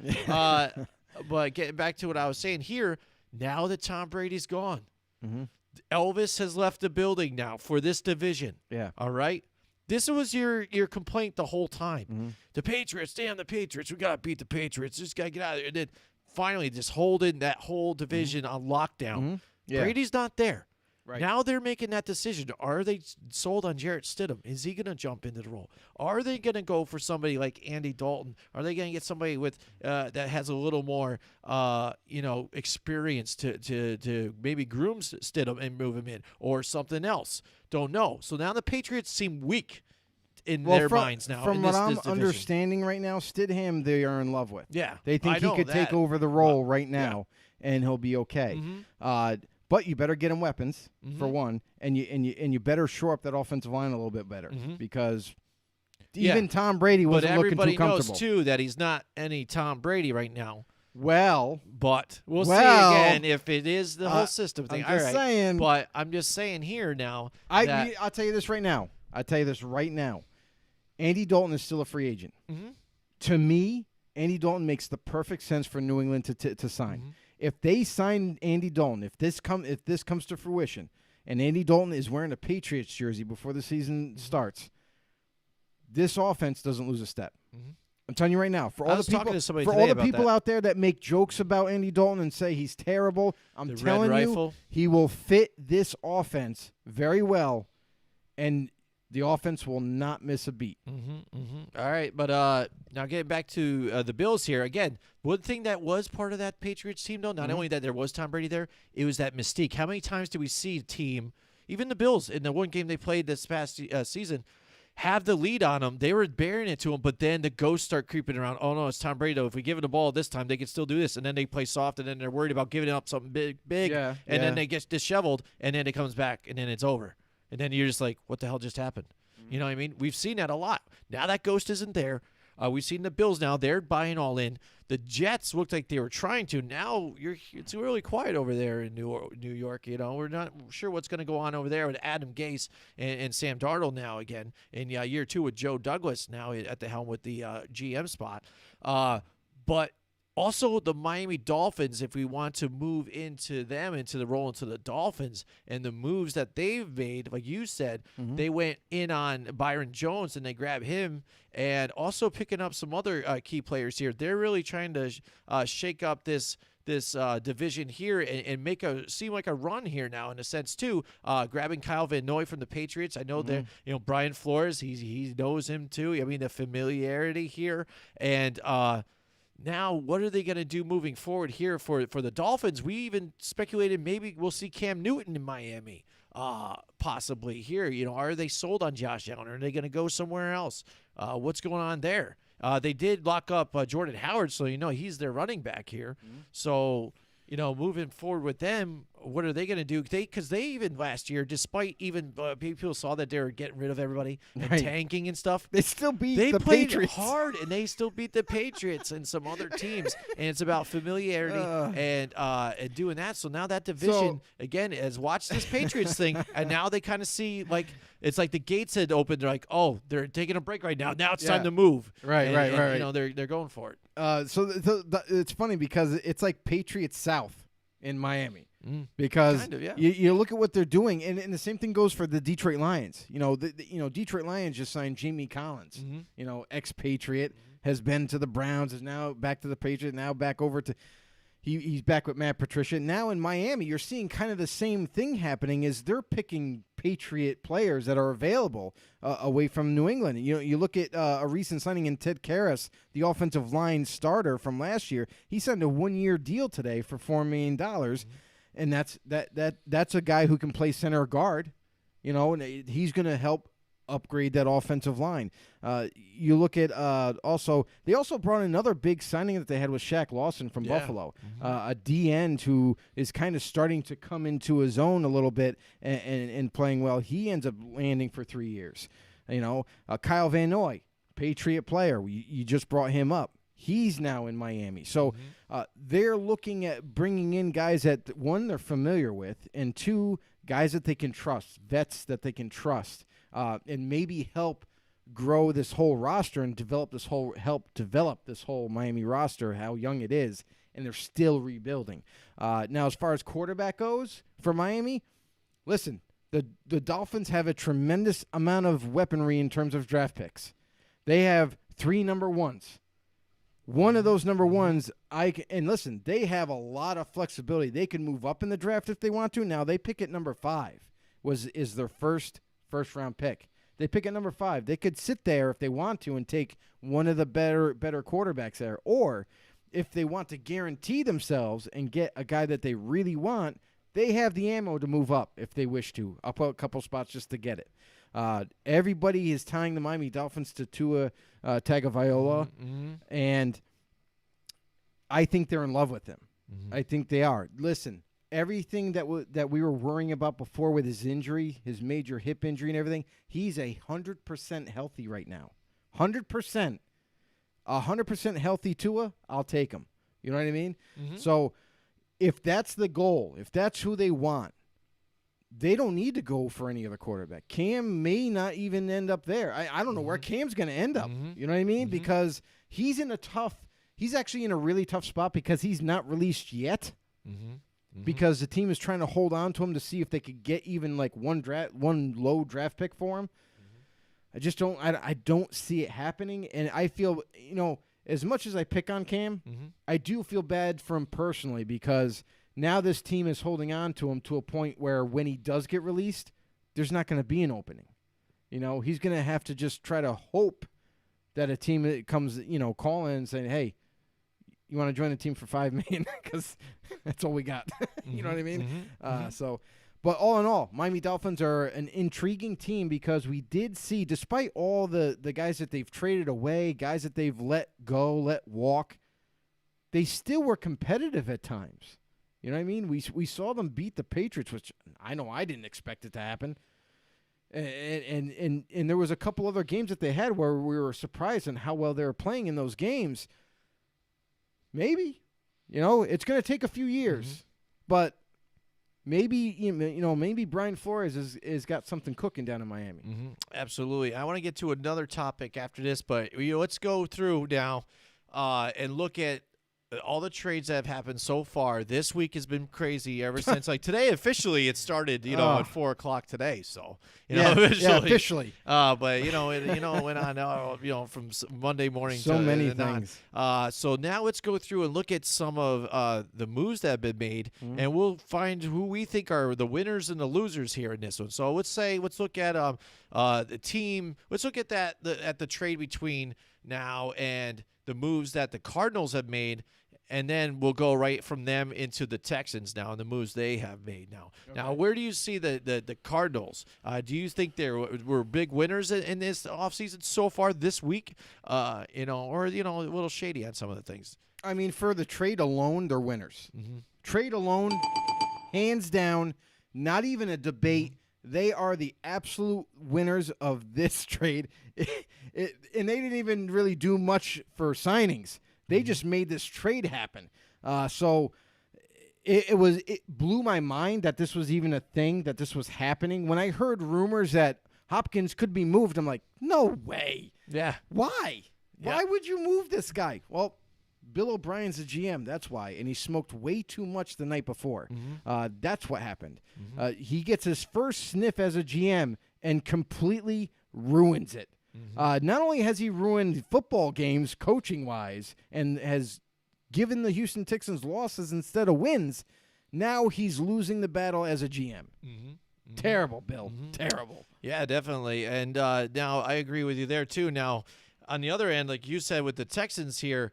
But getting back to what I was saying here, now that Tom Brady's gone, Elvis has left the building now for this division. Yeah. All right? This was your complaint the whole time. The Patriots, damn the Patriots. We got to beat the Patriots. Just got to get out of there. And then finally just holding that whole division on lockdown. Yeah. Brady's not there. Right. Now they're making that decision. Are they sold on Jarrett Stidham? Is he going to jump into the role? Are they going to go for somebody like Andy Dalton? Are they going to get somebody with that has a little more, experience to maybe groom Stidham and move him in, or something else? Don't know. So now the Patriots seem weak in their minds now. From in what this I'm division. understanding right now, Stidham they are in love with. Yeah, they think I he know could take that. over the role right now, and he'll be okay. But you better get him weapons for one, and you better shore up that offensive line a little bit better because even Tom Brady wasn't looking too everybody comfortable. knows too that he's not any Tom Brady right now. Well, But we'll see again if it is the whole system thing. I'm just saying. But I'm just saying here now. I'll tell you this right now. Andy Dalton is still a free agent. To me, Andy Dalton makes the perfect sense for New England to sign. If they sign Andy Dalton, if this comes to fruition, and Andy Dalton is wearing a Patriots jersey before the season starts, this offense doesn't lose a step. I'm telling you right now, for all the people out there that make jokes about Andy Dalton and say he's terrible, I'm telling you, he will fit this offense very well, and the offense will not miss a beat. All right, but now getting back to the Bills here again. One thing that was part of that Patriots team, though, not only that there was Tom Brady there, it was that mystique. How many times did we see a team, even the Bills, in the one game they played this past season, have the lead on them? They were bearing it to them, but then the ghosts start creeping around. Oh, no, it's Tom Brady. If we give it the ball this time, they can still do this. And then they play soft, and then they're worried about giving up something big, and then they get disheveled, and then it comes back, and then it's over. And then you're just like, what the hell just happened? You know what I mean? We've seen that a lot. Now that ghost isn't there. We've seen the Bills now. They're buying all in. The Jets looked like they were trying to. Now it's really quiet over there in New York. You know, we're not sure what's going to go on over there with Adam Gase and Sam Darnold now again in year 2 with Joe Douglas now at the helm with the GM spot. But also, the Miami Dolphins, if we want to move into them, into the role into the Dolphins, and the moves that they've made, like you said, they went in on Byron Jones and they grabbed him, and also picking up some other key players here. They're really trying to shake up this division here and make seem like a run here now in a sense too. Grabbing Kyle Van Noy from the Patriots. I know that Brian Flores, he knows him too. I mean, the familiarity here, and now, what are they going to do moving forward here for the Dolphins? We even speculated maybe we'll see Cam Newton in Miami, possibly here. You know, are they sold on Josh Allen? Are they going to go somewhere else? What's going on there? They did lock up Jordan Howard, so he's their running back here. So moving forward with them, what are they going to do? Because they even last year, despite even people saw that they were getting rid of everybody and tanking and stuff, they still beat Patriots. the They Patriots played hard, and they still beat the Patriots and some other teams. And it's about familiarity and doing that. So now that division, again, has watched this Patriots thing, and now they kind of see, like, it's like the gates had opened. They're like, oh, they're taking a break right now. Now it's time to move. Right. They're going for it. It's funny because it's like Patriots South in Miami. Because kind of, yeah. you look at what they're doing, and the same thing goes for the Detroit Lions. Detroit Lions just signed Jamie Collins. Ex-Patriot, has been to the Browns, is now back to the Patriots, now back over to he's back with Matt Patricia. Now in Miami, you're seeing kind of the same thing happening. Is they're picking Patriot players that are available away from New England. You look at a recent signing in Ted Karras, the offensive line starter from last year. He signed a 1-year deal today for $4 million. And that's a guy who can play center guard, and he's going to help upgrade that offensive line. You look at they also brought in another big signing that they had with Shaq Lawson from Buffalo, a D end who is kind of starting to come into his own a little bit and playing well. He ends up landing for 3 years. Kyle Van Noy, Patriot player. You just brought him up. He's now in Miami. So they're looking at bringing in guys that, one, they're familiar with, and two, guys that they can trust, vets that they can trust, and maybe help grow this whole roster and help develop this whole Miami roster, how young it is, and they're still rebuilding. Now, as far as quarterback goes for Miami, listen, the Dolphins have a tremendous amount of weaponry in terms of draft picks. They have 3 number ones. one of those number ones, and listen, they have a lot of flexibility. They can move up in the draft if they want to. Now they pick at number 5 is their first round pick. They pick at number 5. They could sit there if they want to and take one of the better quarterbacks there. Or if they want to guarantee themselves and get a guy that they really want, they have the ammo to move up if they wish to, up a couple spots just to get it. Everybody is tying the Miami Dolphins to Tua Tagovailoa, and I think they're in love with him. I think they are. Listen, everything that we were worrying about before with his injury, his major hip injury and everything, he's 100% healthy right now. 100%. 100% healthy Tua, I'll take him. You know what I mean? So if that's the goal, if that's who they want, they don't need to go for any other quarterback. Cam may not even end up there. I don't know where Cam's going to end up. You know what I mean? Because he's actually in a really tough spot because he's not released yet. Because the team is trying to hold on to him to see if they could get even like one low draft pick for him. I don't see it happening, and I feel, as much as I pick on Cam, I do feel bad for him personally because now this team is holding on to him to a point where when he does get released, there's not going to be an opening. He's going to have to just try to hope that a team comes, calling and saying, "Hey, you want to join the team for $5 million?" Because that's all we got. You know what I mean? But all in all, Miami Dolphins are an intriguing team because we did see, despite all the guys that they've traded away, guys that they've let go, let walk, they still were competitive at times. You know what I mean? We saw them beat the Patriots, which I know I didn't expect it to happen. And there was a couple other games that they had where we were surprised on how well they were playing in those games. Maybe, it's going to take a few years, but maybe maybe Brian Flores is got something cooking down in Miami. Absolutely. I want to get to another topic after this, but let's go through now and look at all the trades that have happened so far. This week has been crazy ever since today. Officially, it started at 4:00 today. So officially. But it went on from Monday morning. So to many things. So now let's go through and look at some of the moves that have been made, and we'll find who we think are the winners and the losers here in this one. So let's look at the team. Let's look at at the trade between now and the moves that the Cardinals have made, and then we'll go right from them into the Texans now and the moves they have made now. Okay. Now, where do you see the Cardinals? Do you think they were big winners in this offseason so far this week? Or a little shady on some of the things? I mean, for the trade alone, they're winners. Trade alone, hands down, not even a debate. They are the absolute winners of this trade. And they didn't even really do much for signings. They just made this trade happen. So it blew my mind that this was even a thing, that this was happening. When I heard rumors that Hopkins could be moved, I'm like, no way. Yeah. Why? Yeah. Why would you move this guy? Well, Bill O'Brien's the GM. That's why. And he smoked way too much the night before. That's what happened. He gets his first sniff as a GM and completely ruins it. Not only has he ruined football games coaching-wise and has given the Houston Texans losses instead of wins, now he's losing the battle as a GM. Terrible, Bill. Terrible. Yeah, definitely. And now I agree with you there, too. Now, on the other end, like you said with the Texans here,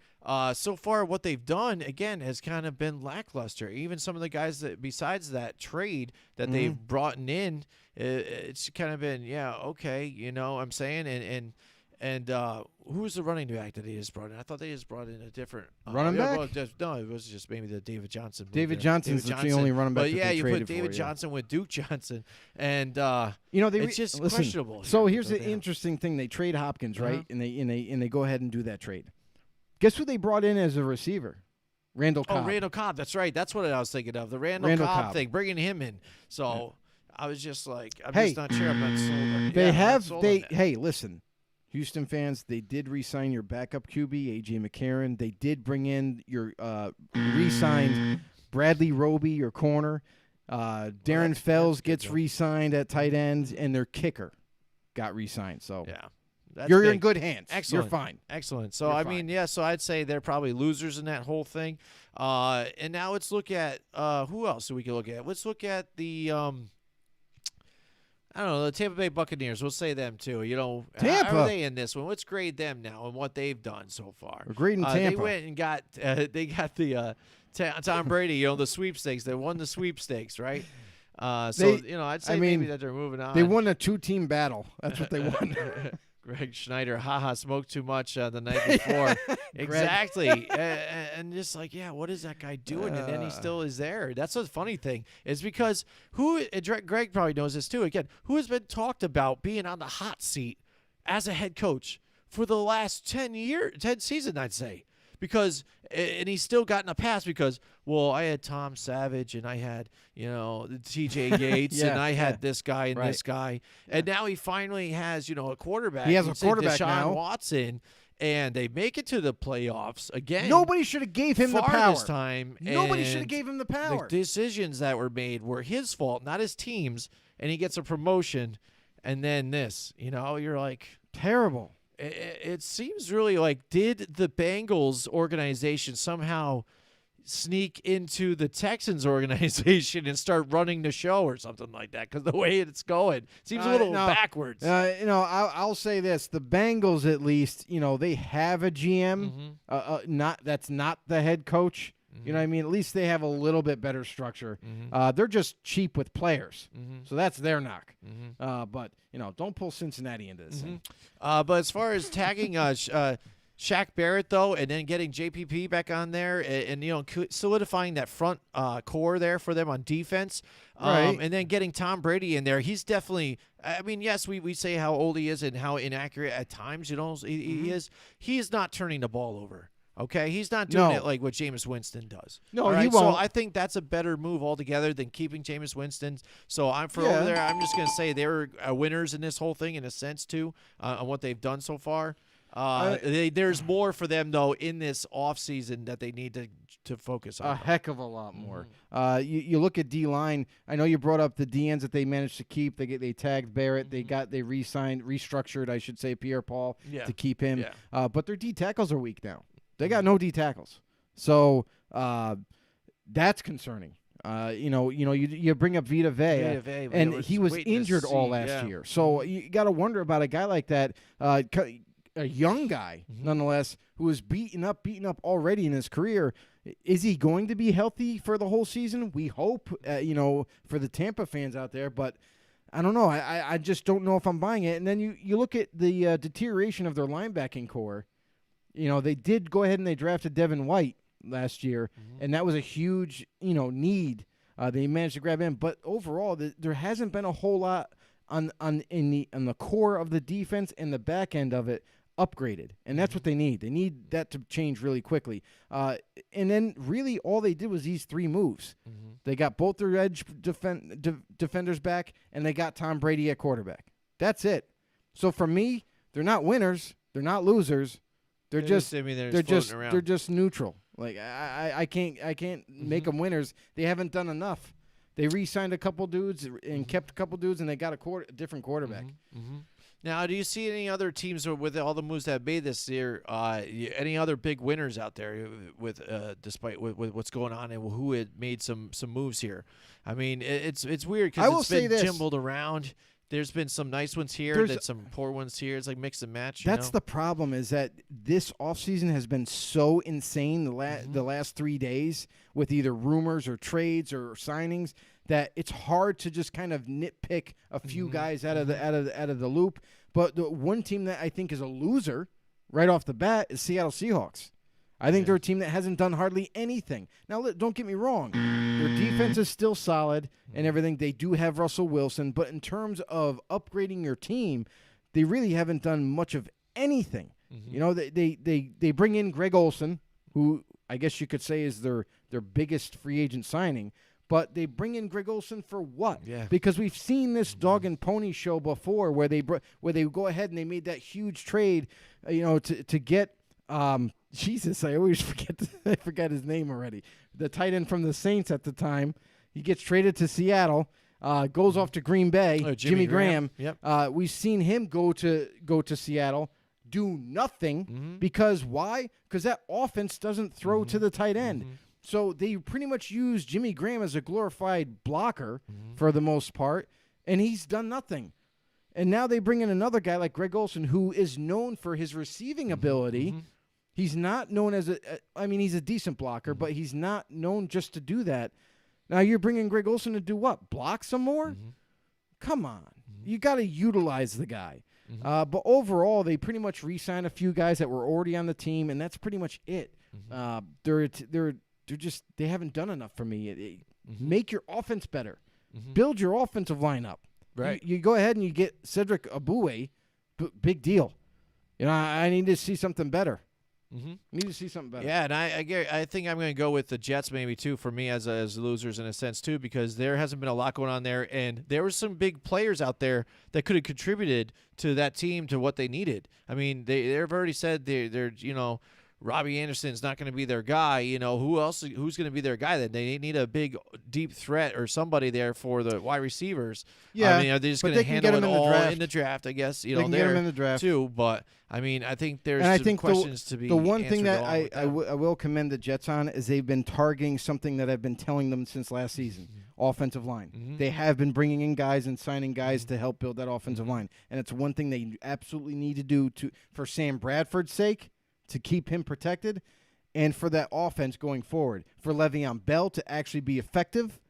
so far what they've done, again, has kind of been lackluster. Even some of the guys that, besides that trade that they've brought in, it's kind of been, okay, I'm saying, and who was the running back that they just brought in? I thought they just brought in a different running back. No, it was just maybe the David Johnson. David Johnson's the only running back. But yeah, you put David Johnson with Duke Johnson, and it's just questionable. So here's the interesting thing: they trade Hopkins, right? And they go ahead and do that trade. Guess who they brought in as a receiver? Randall Cobb. Oh, Randall Cobb. That's right. That's what I was thinking of. The Randall Cobb thing, bringing him in. So I was just like, I'm just not sure. I'm not sold. Hey, listen, Houston fans, they did re-sign your backup QB, A.J. McCarron. They did bring in your re-signed Bradley Roby, your corner. Darren Fells gets re-signed at tight end, and their kicker got re-signed. So You're big. in good hands. Excellent. You're fine. Excellent. So, You're I mean, yeah, so I'd say they're probably losers in that whole thing. And now let's look at who else do we can look at? Let's look at the I don't know, the Tampa Bay Buccaneers. We'll say them too. You know, Tampa. how are they in this one? Let's grade them now and what they've done so far. We're grading They Tampa. went and got the Tom Brady, you know, the sweepstakes. They won the sweepstakes, right? I'd say maybe that they're moving on. They won a 2-team battle. That's what they won. Greg Schneider, smoked too much the night before. Exactly. And just like, yeah, what is that guy doing? And then he still is there. That's the funny thing is because Greg probably knows this too. Again, who has been talked about being on the hot seat as a head coach for the last 10 seasons, I'd say. Because, and he's still gotten a pass because, well, I had Tom Savage and I had, TJ Yates and I had this guy and this guy. And now he finally has, a quarterback. He has a quarterback Deshaun now. Watson, and they make it to the playoffs again. Nobody should have gave him the power. This time. Nobody should have gave him the power. The decisions that were made were his fault, not his team's, and he gets a promotion. And then this, you're like. Terrible. It seems really like, did the Bengals organization somehow sneak into the Texans organization and start running the show or something like that? Because the way it's going seems a little backwards. I'll say this: the Bengals, at least, they have a GM. That's not the head coach. You know what I mean? At least they have a little bit better structure. They're just cheap with players. So that's their knock. But, don't pull Cincinnati into this thing. But as far as tagging Shaq Barrett, though, and then getting JPP back on there and solidifying that front core there for them on defense, right. And then getting Tom Brady in there, he's definitely – I mean, yes, we say how old he is and how inaccurate at times, he is. He is not turning the ball over. Okay, he's not doing it like what Jameis Winston does. No, right? he won't. So I think that's a better move altogether than keeping Jameis Winston. So over there, I'm just going to say they're winners in this whole thing in a sense too on what they've done so far. There's more for them though in this offseason that they need to focus on. A heck of a lot more. You look at D-line. I know you brought up the DNs that they managed to keep. They tagged Barrett. They re-signed, restructured, I should say, Pierre-Paul to keep him. Yeah. But their D tackles are weak now. They got no D tackles, so that's concerning. You bring up Vita Vea, and he was injured all last year. So you got to wonder about a guy like that, a young guy nonetheless, who was beaten up already in his career. Is he going to be healthy for the whole season? We hope, for the Tampa fans out there, but. I don't know. I just don't know if I'm buying it. And then you look at the deterioration of their linebacking core. They did go ahead and they drafted Devin White last year, and that was a huge, need. They managed to grab him, but overall, there hasn't been a whole lot on the core of the defense and the back end of it upgraded, and that's what they need. They need that to change really quickly. And then really all they did was these 3 moves. They got both their edge defenders back, and they got Tom Brady at quarterback. That's it. So for me, they're not winners. They're not losers. They're just neutral. Like I can't make them winners. They haven't done enough. They re-signed a couple dudes and kept a couple dudes, and they got a different quarterback. Now, do you see any other teams with all the moves that have made this year? Any other big winners out there with despite with what's going on and who had made some moves here? I mean, it's weird because it's been jumbled around. There's been some nice ones here, some poor ones here. It's like mix and match. That's the problem, is that this offseason has been so insane the last 3 days with either rumors or trades or signings that it's hard to just kind of nitpick a few guys out of the loop. But the one team that I think is a loser right off the bat is Seattle Seahawks. I think they're a team that hasn't done hardly anything. Now, don't get me wrong. Their defense is still solid and everything. They do have Russell Wilson. But in terms of upgrading your team, they really haven't done much of anything. They bring in Greg Olsen, who I guess you could say is their biggest free agent signing. But they bring in Greg Olsen for what? Yeah. Because we've seen this dog and pony show before where they go ahead and they made that huge trade, to get Jesus, I always forget his name already. The tight end from the Saints at the time. He gets traded to Seattle. goes off to Green Bay. Oh, Jimmy Graham. Yep. We've seen him go to Seattle, do nothing because why? Because that offense doesn't throw to the tight end. So they pretty much use Jimmy Graham as a glorified blocker for the most part, and he's done nothing. And now they bring in another guy like Greg Olsen, who is known for his receiving ability. He's not known as he's a decent blocker, but he's not known just to do that. Now you're bringing Greg Olsen to do what? Block some more? Come on. You got to utilize the guy. But overall, they pretty much re-signed a few guys that were already on the team, and that's pretty much it. They haven't done enough for me. Make your offense better. Build your offensive lineup. Right. You go ahead and you get Cedric Aboué. Big deal. I need to see something better. Need to see something better. Yeah, and I think I'm going to go with the Jets maybe too for me as losers in a sense too, because there hasn't been a lot going on there, and there were some big players out there that could have contributed to that team to what they needed. I mean, they've already said they're Robbie Anderson's not going to be their guy. Who else? Who's going to be their guy? Then they need a big, deep threat or somebody there for the wide receivers. Yeah, I mean, are they just going to handle it all in the draft? I guess they can get them in the draft too. But I mean, I think there's some questions to be. The one thing that I will commend the Jets on is they've been targeting something that I've been telling them since last season: offensive line. They have been bringing in guys and signing guys to help build that offensive line, and it's one thing they absolutely need to do for Sam Bradford's sake, to keep him protected, and for that offense going forward, for Le'Veon Bell to actually be effective.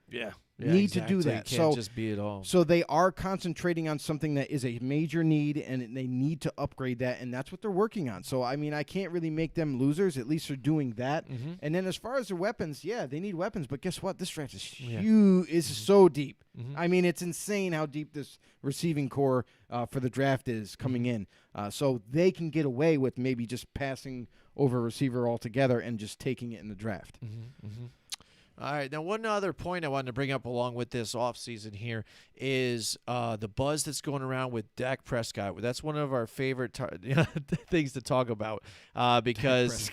Need to do that. You can't just be it all. So they are concentrating on something that is a major need, and they need to upgrade that, and that's what they're working on. So, I mean, I can't really make them losers. At least they're doing that. And then as far as the weapons, they need weapons, but guess what? This draft is huge. Is so deep. I mean, it's insane how deep this receiving core for the draft is coming in. So they can get away with maybe just passing over a receiver altogether and just taking it in the draft. All right. Now, one other point I wanted to bring up along with this offseason here is the buzz that's going around with Dak Prescott. That's one of our favorite things to talk about because,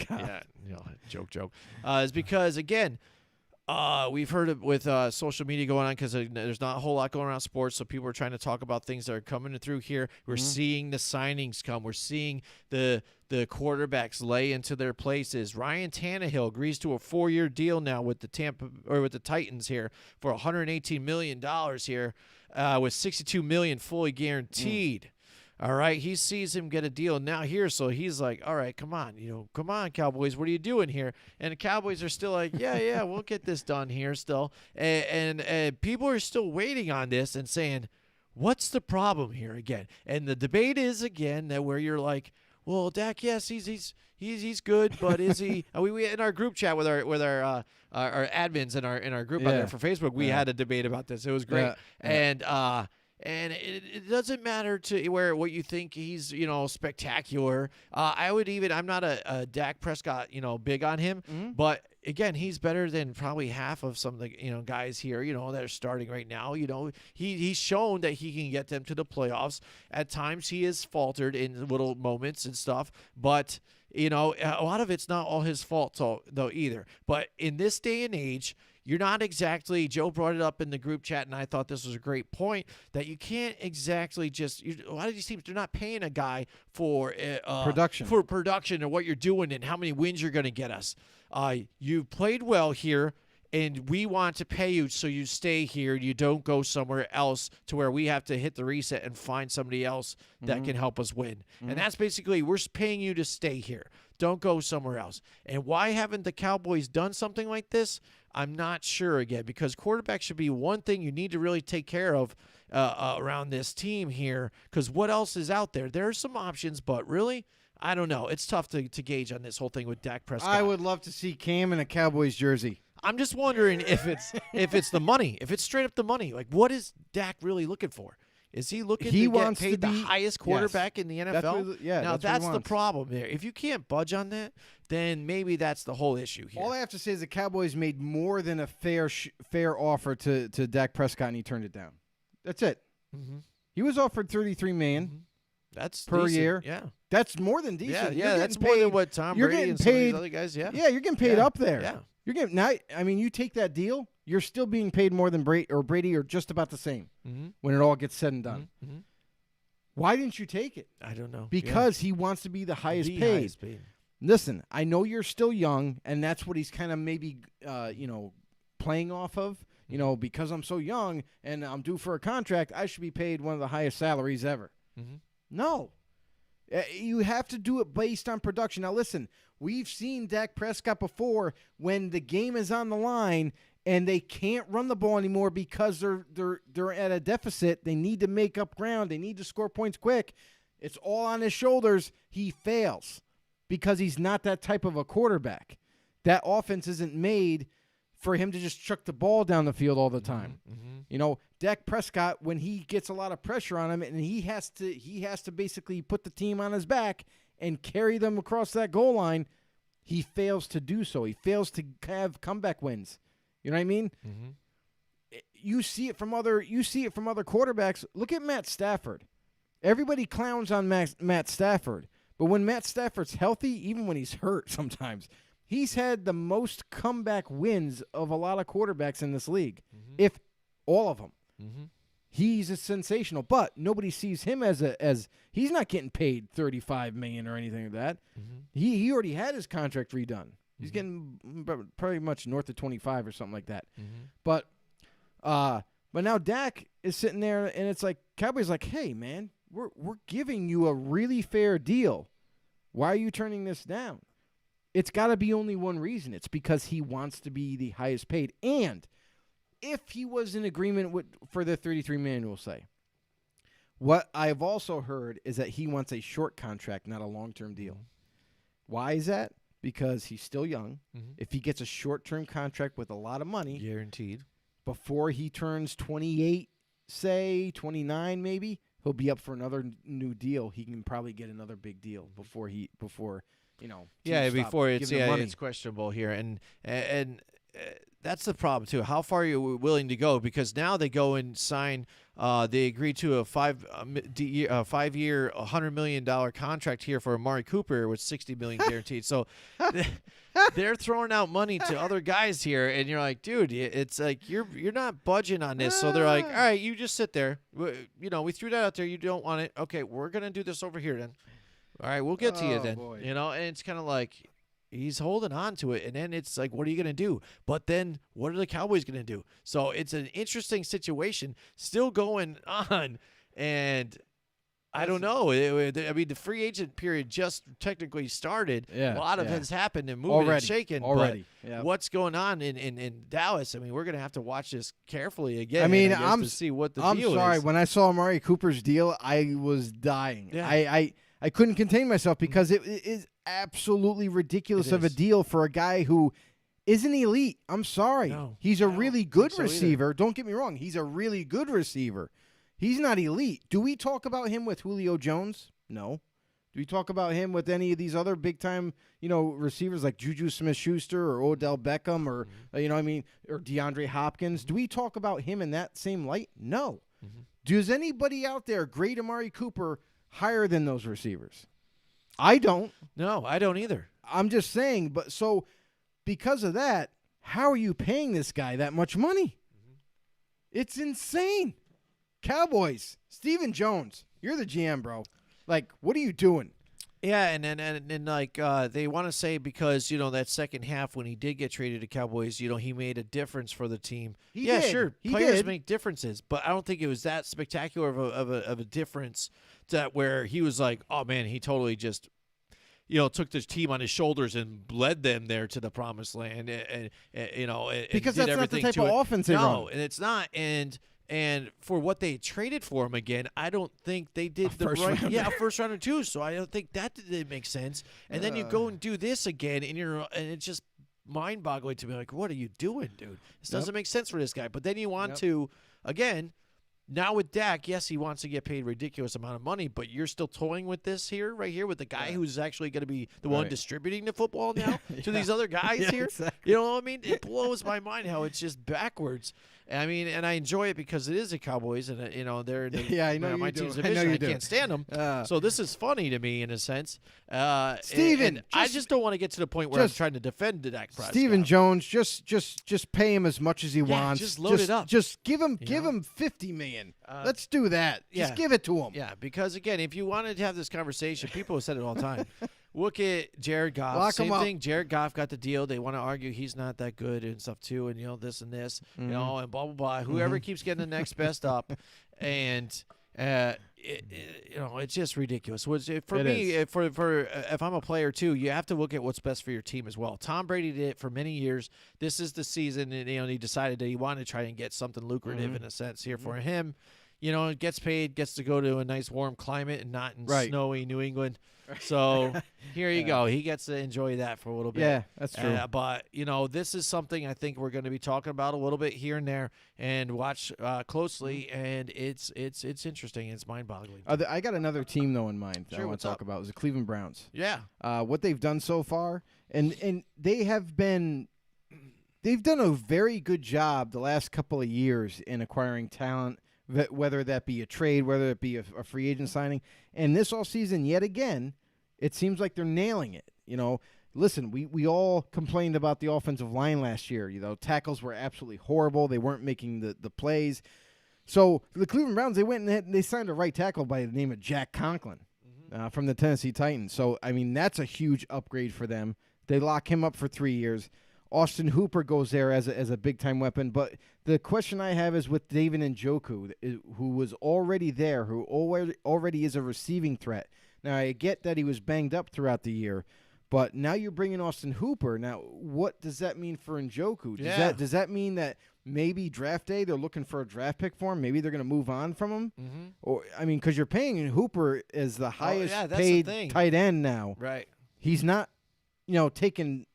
joke. Is because, again, we've heard it with social media going on because there's not a whole lot going around sports, so people are trying to talk about things that are coming through here. We're seeing the signings come. We're seeing the quarterbacks lay into their places. Ryan Tannehill agrees to a 4-year deal now with the Titans here for $118 million here, with $62 million fully guaranteed. All right, he sees him get a deal now here, so he's like, all right, come on, Cowboys, what are you doing here? And the Cowboys are still like, yeah, we'll get this done here still. And people are still waiting on this and saying, what's the problem here again? And the debate is, again, that where you're like, well, Dak, yes, he's good, but is he? We in our group chat with our admins in our group out there for Facebook, we had a debate about this. It was great, and it doesn't matter to what you think he's, spectacular. I'm not a Dak Prescott, big on him, but again, he's better than probably half of some of the, guys here, that are starting right now. He's shown that he can get them to the playoffs. At times he has faltered in little moments and stuff, but a lot of it's not all his fault though either. But in this day and age, you're not exactly, Joe brought it up in the group chat, and I thought this was a great point, that you can't exactly a lot of these teams, they're not paying a guy for production or what you're doing and how many wins you're going to get us. You played well here, and we want to pay you so you stay here. You don't go somewhere else to where we have to hit the reset and find somebody else that can help us win. And that's basically, we're paying you to stay here. Don't go somewhere else. And why haven't the Cowboys done something like this? I'm not sure again, because quarterback should be one thing you need to really take care of around this team here, because what else is out there? There are some options, but really, I don't know. It's tough to gauge on this whole thing with Dak Prescott. I would love to see Cam in a Cowboys jersey. I'm just wondering if it's the money, if it's straight up the money. Like, what is Dak really looking for? Is he looking to get paid the highest quarterback in the NFL? That's the problem there. If you can't budge on that, then maybe that's the whole issue here. All I have to say is the Cowboys made more than a fair offer to Dak Prescott, and he turned it down. That's it. He was offered $33 million. That's per decent. year. Yeah, that's more than decent. Yeah, that's more than what Tom Brady and some of these other guys. Yeah, you're getting paid up there. Yeah, you're getting. Now, I mean, you take that deal. you're still being paid more than Brady or just about the same when it all gets said and done. Why didn't you take it? I don't know. Because he wants to be the highest paid. Listen, I know you're still young, and that's what he's kind of maybe, playing off of. Because I'm so young and I'm due for a contract, I should be paid one of the highest salaries ever. No. You have to do it based on production. Now, listen, we've seen Dak Prescott before when the game is on the line and they can't run the ball anymore because they're at a deficit. They need to make up ground. They need to score points quick. It's all on his shoulders. He fails because he's not that type of a quarterback. That offense isn't made for him to just chuck the ball down the field all the time. Dak Prescott, when he gets a lot of pressure on him and he has to basically put the team on his back and carry them across that goal line, he fails to do so. He fails to have comeback wins. You know what I mean? You see it from other quarterbacks. Look at Matt Stafford. Everybody clowns on Matt Stafford, but when Matt Stafford's healthy, even when he's hurt sometimes, he's had the most comeback wins of a lot of quarterbacks in this league, if all of them. He's a sensational, but nobody sees him as he's not getting paid $35 million or anything like that. He already had his contract redone. He's getting pretty much north of 25 or something like that. But now Dak is sitting there, and it's like Cowboys like, hey man, we're giving you a really fair deal. Why are you turning this down? It's got to be only one reason. It's because he wants to be the highest paid. And if he was in agreement for the $33 million, we'll say. What I've also heard is that he wants a short contract, not a long-term deal. Why is that? Because he's still young. If he gets a short-term contract with a lot of money, guaranteed, before he turns 28, say 29 maybe, he'll be up for another new deal. He can probably get another big deal before before it's questionable here, and that's the problem too. How far are you willing to go? Because now they go and sign. They agreed to a 5-year, $100 million contract here for Amari Cooper with $60 million guaranteed. So they're throwing out money to other guys here, and you're like, dude, it's like you're not budging on this. So they're like, all right, you just sit there. We threw that out there. You don't want it. Okay, we're gonna do this over here then. All right, we'll get to you then. Boy. And it's kind of like he's holding on to it, and then it's like, what are you going to do? But then what are the Cowboys going to do? So it's an interesting situation still going on, and I don't know. I mean, the free agent period just technically started. Yeah, a lot of has happened and moving and shaking. Already. But what's going on in Dallas? I mean, we're going to have to watch this carefully again. I mean, to see what the deal is. I'm sorry. When I saw Amari Cooper's deal, I was dying. Yeah. I couldn't contain myself because it is absolutely ridiculous of a deal for a guy who isn't elite. I'm sorry. No, he's a really good receiver. Either. Don't get me wrong. He's a really good receiver. He's not elite. Do we talk about him with Julio Jones? No. Do we talk about him with any of these other big-time, receivers like Juju Smith-Schuster or Odell Beckham or, or DeAndre Hopkins? Do we talk about him in that same light? No. Does anybody out there grade Amari Cooper higher than those receivers? I don't. No, I don't either. I'm just saying, but so because of that, how are you paying this guy that much money? It's insane. Cowboys, Stephen Jones, you're the GM, bro. Like, what are you doing? Yeah, and like they want to say because that second half when he did get traded to Cowboys, he made a difference for the team. He did. Sure, He players did. make differences, but I don't think it was that spectacular of a difference that where he was like, oh man, he totally just took this team on his shoulders and led them there to the promised land, and because did that's not the everything type to of it. offense they No, run. and it's not, and for what they traded for him again, I don't think they did the first right. rounder. Yeah, a first rounder too. So I don't think that did make sense. And then you go and do this again, and it's just mind-boggling to me. Like, what are you doing, dude? This doesn't make sense for this guy. But then you want to again Now with Dak, yes, he wants to get paid a ridiculous amount of money, but you're still toying with this here, right here, with the guy who's actually going to be the one distributing the football now to these other guys here. Exactly. You know what I mean? It blows my mind how it's just backwards. I mean, and I enjoy it because it is the Cowboys, and they're in the, I know my you do. team's I know division. you I do. can't stand them. So this is funny to me in a sense. Steven, and I just don't want to get to the point where I'm trying to defend the Dak Prescott. Stephen Jones, just pay him as much as he wants. Just load it up. Just give him $50 million. Let's do that. Just give it to him. Yeah, because again, if you wanted to have this conversation, people have said it all the time. Look at Jared Goff. Lock Same him up. thing. Jared Goff got the deal. They want to argue he's not that good and stuff too, and this and this, and blah blah blah. Whoever keeps getting the next best up, and it's just ridiculous. For me, if I'm a player too, you have to look at what's best for your team as well. Tom Brady did it for many years. This is the season, and he decided that he wanted to try and get something lucrative in a sense here for him. Gets paid, gets to go to a nice warm climate and not in snowy New England. So here you go. He gets to enjoy that for a little bit. Yeah, that's true. But, this is something I think we're going to be talking about a little bit here and there and watch closely. And it's interesting. It's mind-boggling. I got another team, though, in mind that I want to talk about. It was the Cleveland Browns. Yeah. What they've done so far, and they've done a very good job the last couple of years in acquiring talent, whether that be a trade, whether it be a free agent signing. And this all season, yet again, it seems like they're nailing it. Listen, we all complained about the offensive line last year. Tackles were absolutely horrible. They weren't making the plays. So the Cleveland Browns, they went and they signed a right tackle by the name of Jack Conklin from the Tennessee Titans. So, I mean, that's a huge upgrade for them. They lock him up for 3 years. Austin Hooper goes there as a big-time weapon. But the question I have is with David Njoku, who was already there, who already is a receiving threat. Now, I get that he was banged up throughout the year, but now you're bringing Austin Hooper. Now, what does that mean for Njoku? Does that mean that maybe draft day they're looking for a draft pick for him? Maybe they're going to move on from him? Mm-hmm. Or because you're paying Hooper as the highest paid tight end now. Right. He's not, taking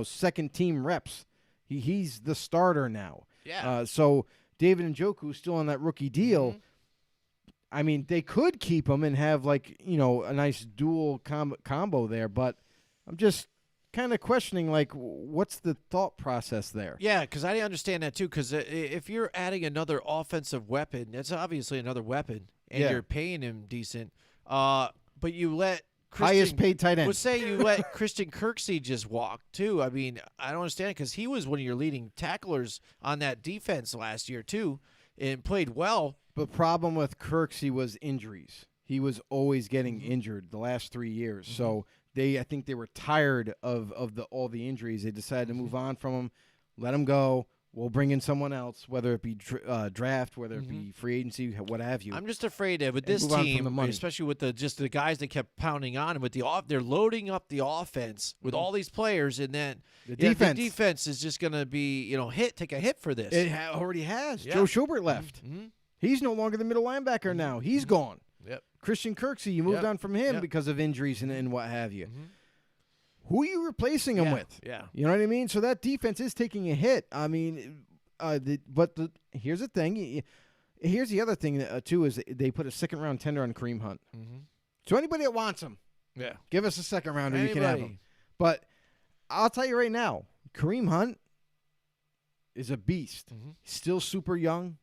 second team reps. He's the starter now. Yeah. So David Njoku's still on that rookie deal. Mm-hmm. I mean, they could keep him and have a nice dual combo there, but I'm just kind of questioning what's the thought process there? Yeah, because I understand that too. Because if you're adding another offensive weapon, that's obviously another weapon, and you're paying him decent. But you let highest paid tight end. Let's say you let Christian Kirksey just walk too. I mean, I don't understand because he was one of your leading tacklers on that defense last year too, and played well. The problem with Kirksey was injuries. He was always getting injured the last 3 years. So I think they were tired of all the injuries. They decided to move on from him, let him go. We'll bring in someone else, whether it be draft, whether it be free agency, what have you. I'm just afraid that with this team, especially with the guys that kept pounding on, and with they're loading up the offense with all these players, and then the defense is just going to be take a hit for this. It already has. Yeah. Joe Schobert left. Mm-hmm. He's no longer the middle linebacker now. He's gone. Yep. Christian Kirksey, you moved on from him because of injuries and what have you. Mm-hmm. Who are you replacing him with? Yeah. You know what I mean? So that defense is taking a hit. I mean, here's the thing. Here's the other thing, too, is they put a second-round tender on Kareem Hunt. Mm-hmm. So anybody that wants him, give us a second-rounder. You can have him. But I'll tell you right now, Kareem Hunt is a beast. Mm-hmm. Still super young.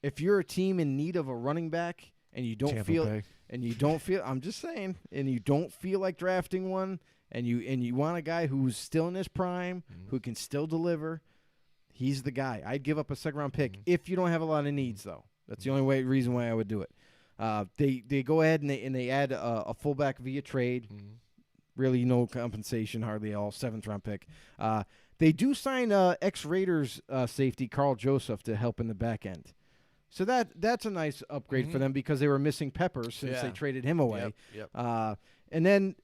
If you're a team in need of a running back and you don't I'm just saying, and you don't feel like drafting one, and you want a guy who's still in his prime, who can still deliver, he's the guy. I'd give up a second-round pick if you don't have a lot of needs, though. That's the only reason why I would do it. They go ahead and they add a fullback via trade. Really no compensation, hardly all, 7th-round pick. They do sign ex-Raiders safety Carl Joseph to help in the back end. So that's a nice upgrade for them because they were missing Peppers since they traded him away. Yep. And then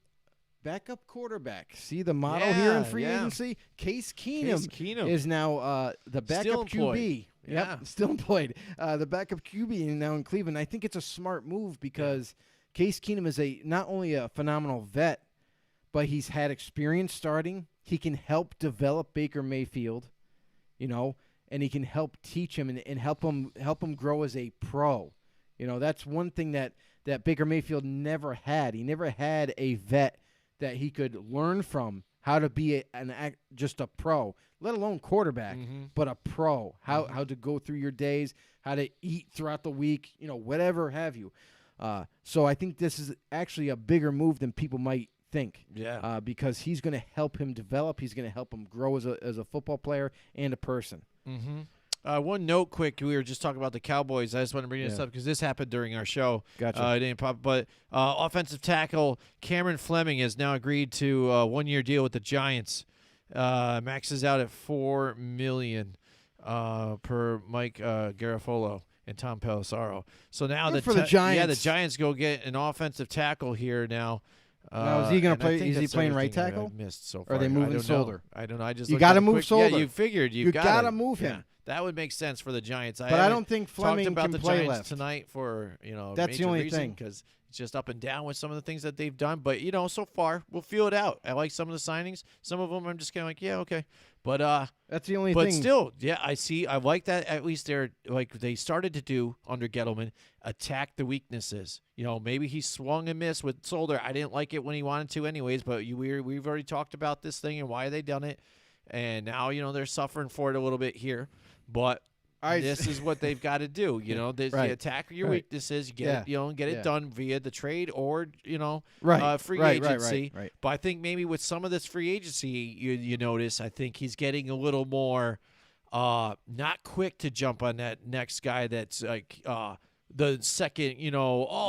backup quarterback. See the model here in free agency? Case Keenum is now the backup QB. Yeah. Yep, still employed. The backup QB now in Cleveland. I think it's a smart move because Case Keenum is not only a phenomenal vet, but he's had experience starting. He can help develop Baker Mayfield, and he can help teach him and help him grow as a pro. You know, that's one thing that Baker Mayfield never had. He never had a vet that he could learn from how to be just a pro, let alone quarterback, but a pro. How to go through your days, how to eat throughout the week, you know, whatever have you. So I think this is actually a bigger move than people might think. Yeah. Because he's going to help him develop. He's going to help him grow as a football player and a person. One note quick, we were just talking about the Cowboys. I just want to bring this up because this happened during our show. Gotcha. It didn't pop, but offensive tackle Cameron Fleming has now agreed to a 1-year deal with the Giants. Maxes out at $4 million per Mike Garafolo and Tom Pelissaro. So now Good for the Giants. Yeah, the Giants go get an offensive tackle here now. Now, is he going to play? I think Is he that's playing right everything that tackle? I've missed so Or far. are they moving I don't Solder? know. I don't know. I just You looked got at to it move quick. Solder. Yeah, you figured You got gotta to move him. That would make sense for the Giants. But I don't think Fleming talked about can the play Giants left tonight for That's the major only reason, thing. because it's just up and down with some of the things that they've done. But so far we'll feel it out. I like some of the signings. Some of them I'm just kind of like, yeah, okay. But that's the only but thing. But still, yeah, I like that. At least they're like they started to do under Gettleman, attack the weaknesses. Maybe he swung and missed with Solder. I didn't like it when he wanted to, anyways. But we've already talked about this thing and why they done it, and now they're suffering for it a little bit here. But this is what they've got to do. They attack your weaknesses. You get it, get it done via the trade or free agency. Right. But I think maybe with some of this free agency, you notice, I think he's getting a little more not quick to jump on that next guy that's like the second.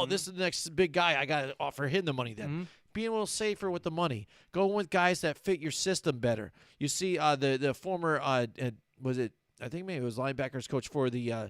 This is the next big guy. I got to offer him the money then. Being a little safer with the money, going with guys that fit your system better. You see, the former was it? I think maybe it was linebackers coach for the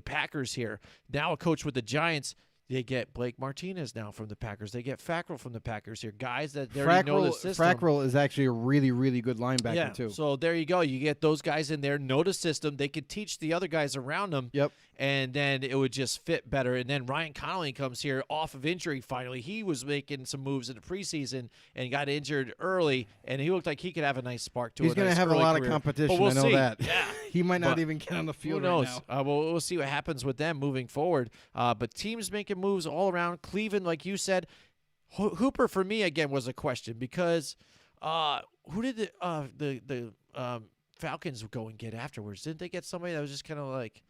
Packers here. Now a coach with the Giants. They get Blake Martinez now from the Packers. They get Fackrell from the Packers here. Guys that they already know the system. Fackrell is actually a really, really good linebacker, too. So there you go. You get those guys in there, know the system. They could teach the other guys around them. Yep. And then it would just fit better. And then Ryan Connolly comes here off of injury finally. He was making some moves in the preseason and got injured early, and he looked like he could have a nice spark to it. He's going to have a lot of competition. But we'll I know see. that. Yeah. He might not even get on the field. Who knows? Right now. We'll see what happens with them moving forward. But teams making moves all around. Cleveland, like you said, Hooper for me again was a question because who did the Falcons go and get afterwards? Didn't they get somebody that was just kind of like,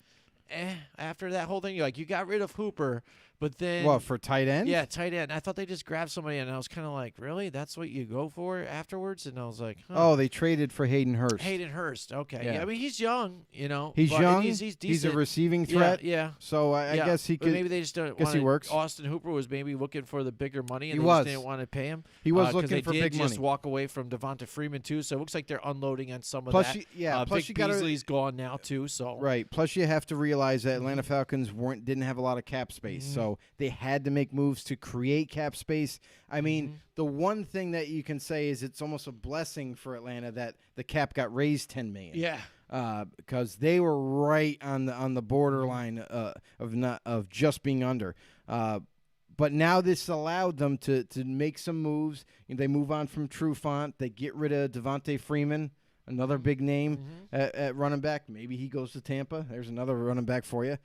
after that whole thing? You got rid of Hooper, but then what, for tight end? Yeah, tight end. I thought they just grabbed somebody, and I was kind of like, really? That's what you go for afterwards? And I was like, huh. Oh, they traded for Hayden Hurst. Hayden Hurst. Okay. Yeah. Yeah. I mean, he's young, He's young. He's decent. He's a receiving threat. Yeah. So I guess he but could. maybe they just don't. Guess he works. Austin Hooper was maybe looking for the bigger money, and He they was. just didn't want to pay him. He was 'cause looking they for did big just money. walk away from Devonta Freeman too, so it looks like they're unloading on some of Plus that. plus Vic you gotta- Beasley's gone now too. So Right. Plus, you have to realize that Atlanta Falcons didn't have a lot of cap space, so they had to make moves to create cap space. I mean, the one thing that you can say is it's almost a blessing for Atlanta that the cap got raised $10 million. yeah. Because they were right on the borderline of just being under. But now this allowed them to make some moves. They move on from Trufant. They get rid of Devontae Freeman, another big name at running back. Maybe he goes to Tampa. There's another running back for you.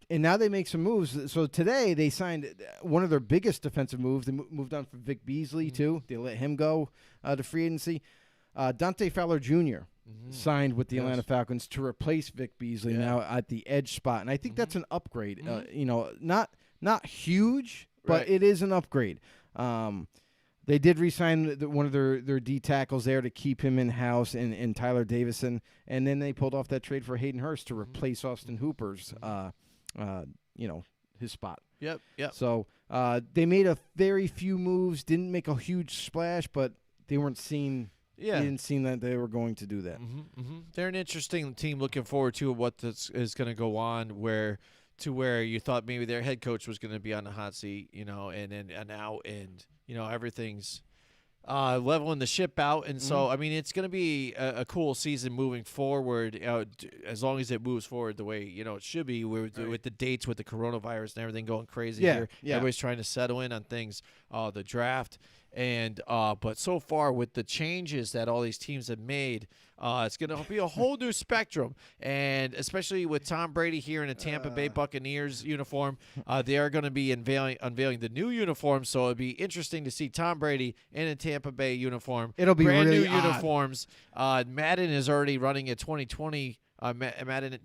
And now they make some moves. So today they signed one of their biggest defensive moves. They moved on from Vic Beasley, too. They let him go to free agency. Dante Fowler Jr. Signed with the Atlanta Falcons to replace Vic Beasley now at the edge spot. And I think that's an upgrade. Not huge, but it is an upgrade. They did re-sign one of their D tackles there to keep him in-house in Tyler Davison. And then they pulled off that trade for Hayden Hurst to replace Austin Hooper's his spot. Yep. So they made a very few moves, didn't make a huge splash, but they weren't seen. Yeah. They didn't seem that they were going to do that. They're an interesting team. Looking forward to what this is going to go on. Where you thought maybe their head coach was going to be on the hot seat, and now everything's leveling the ship out, and so I mean it's going to be a cool season moving forward, as long as it moves forward the way it should be with the dates, with the coronavirus and everything going crazy here. Yeah. Everybody's trying to settle in on things, the draft, And but so far with the changes that all these teams have made, it's going to be a whole new spectrum. And especially with Tom Brady here in a Tampa Bay Buccaneers uniform, they are going to be unveiling the new uniform. So it'll be interesting to see Tom Brady in a Tampa Bay uniform. It'll be brand really new odd. Uniforms. Madden is already running a 2020. Madden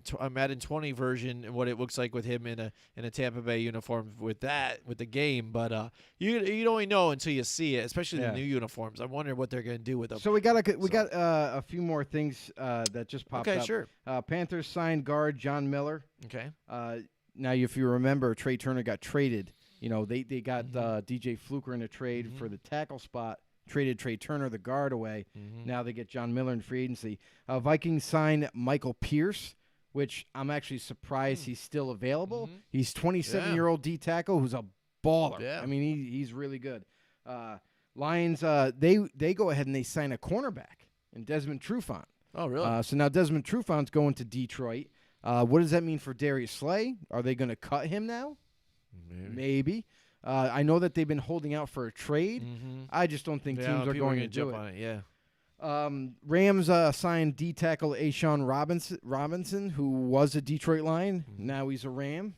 20 version and what it looks like with him in a Tampa Bay uniform with the game, but you only know until you see it, especially the new uniforms. I wonder what they're going to do with them. So we got a few more things that just popped up. Okay, sure. Panthers signed guard John Miller. Okay. Now, if you remember, Trey Turner got traded. You know, they got DJ Fluker in a trade for the tackle spot. Traded Trey Turner, the guard, away. Now they get John Miller in free agency. Vikings signed Michael Pierce, which I'm actually surprised he's still available. He's 27-year-old D tackle who's a baller. Yeah. I mean, he's really good. Lions, they go ahead and they sign a cornerback in Desmond Trufant. Oh, really? So now Desmond Trufant's going to Detroit. What does that mean for Darius Slay? Are they going to cut him now? Maybe. I know that they've been holding out for a trade. I just don't think teams are going to do jump it. on it. Yeah. Rams signed D tackle Ashawn Robinson, who was a Detroit Lion. Now he's a Ram.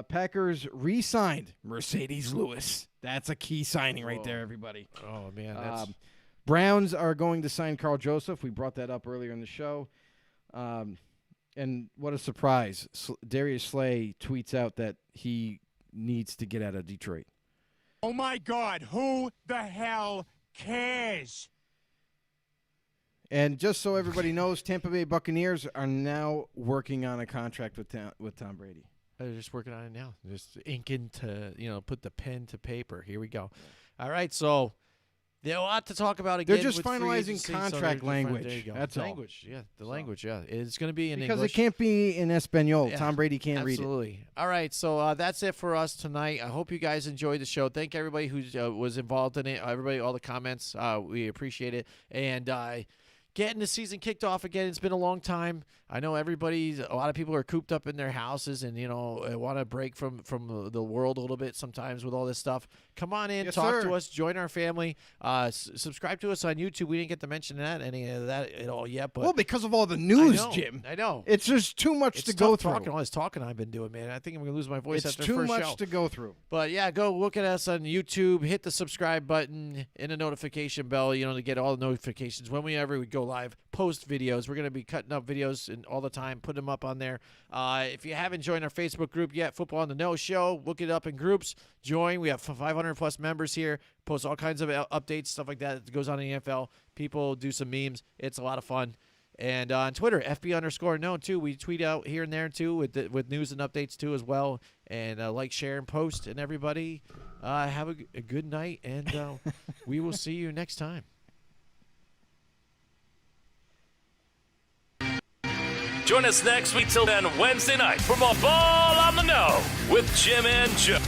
Packers re-signed Mercedes Lewis. That's a key signing right there, everybody. Oh man. That's... Browns are going to sign Carl Joseph. We brought that up earlier in the show. And what a surprise! Darius Slay tweets out that he needs to get out of Detroit. Oh my God, who the hell cares? And just so everybody knows, Tampa Bay Buccaneers are now working on a contract with Tom Brady. They're just working on it now. Just inking to, put the pen to paper. Here we go. All right, so there's a lot to talk about again. They're just with free finalizing agency, contract so language. There you go. That's all. Language, yeah. The language, yeah. It's going to be in because English. it can't be in Espanol. Yeah, Tom Brady can't read it. Absolutely. All right, so that's it for us tonight. I hope you guys enjoyed the show. Thank everybody who was involved in it. Everybody, all the comments. We appreciate it. And getting the season kicked off again. It's been a long time. I know a lot of people are cooped up in their houses and, want to break from the world a little bit sometimes with all this stuff. Come on in, talk to us, join our family. Subscribe to us on YouTube. We didn't get to mention any of that at all yet. But because of all the news, Jim. I know. It's just too much to go through. All this talking I've been doing, man. I think I'm going to lose my voice it's after the too first much show. to go through. But, yeah, go look at us on YouTube. Hit the subscribe button and the notification bell, to get all the notifications whenever we go live. Post videos. We're going to be cutting up videos all the time, putting them up on there. If you haven't joined our Facebook group yet, Football on the Know Show, look it up in groups. Join. We have 500-plus members here. Post all kinds of updates, stuff like that goes on in the NFL. People do some memes. It's a lot of fun. And on Twitter, FB_known, too. We tweet out here and there, too, with news and updates, too, as well. And like, share, and post. And everybody, have a good night, and we will see you next time. Join us next week till then, Wednesday night, for more Ball on the Know with Jim and Joe.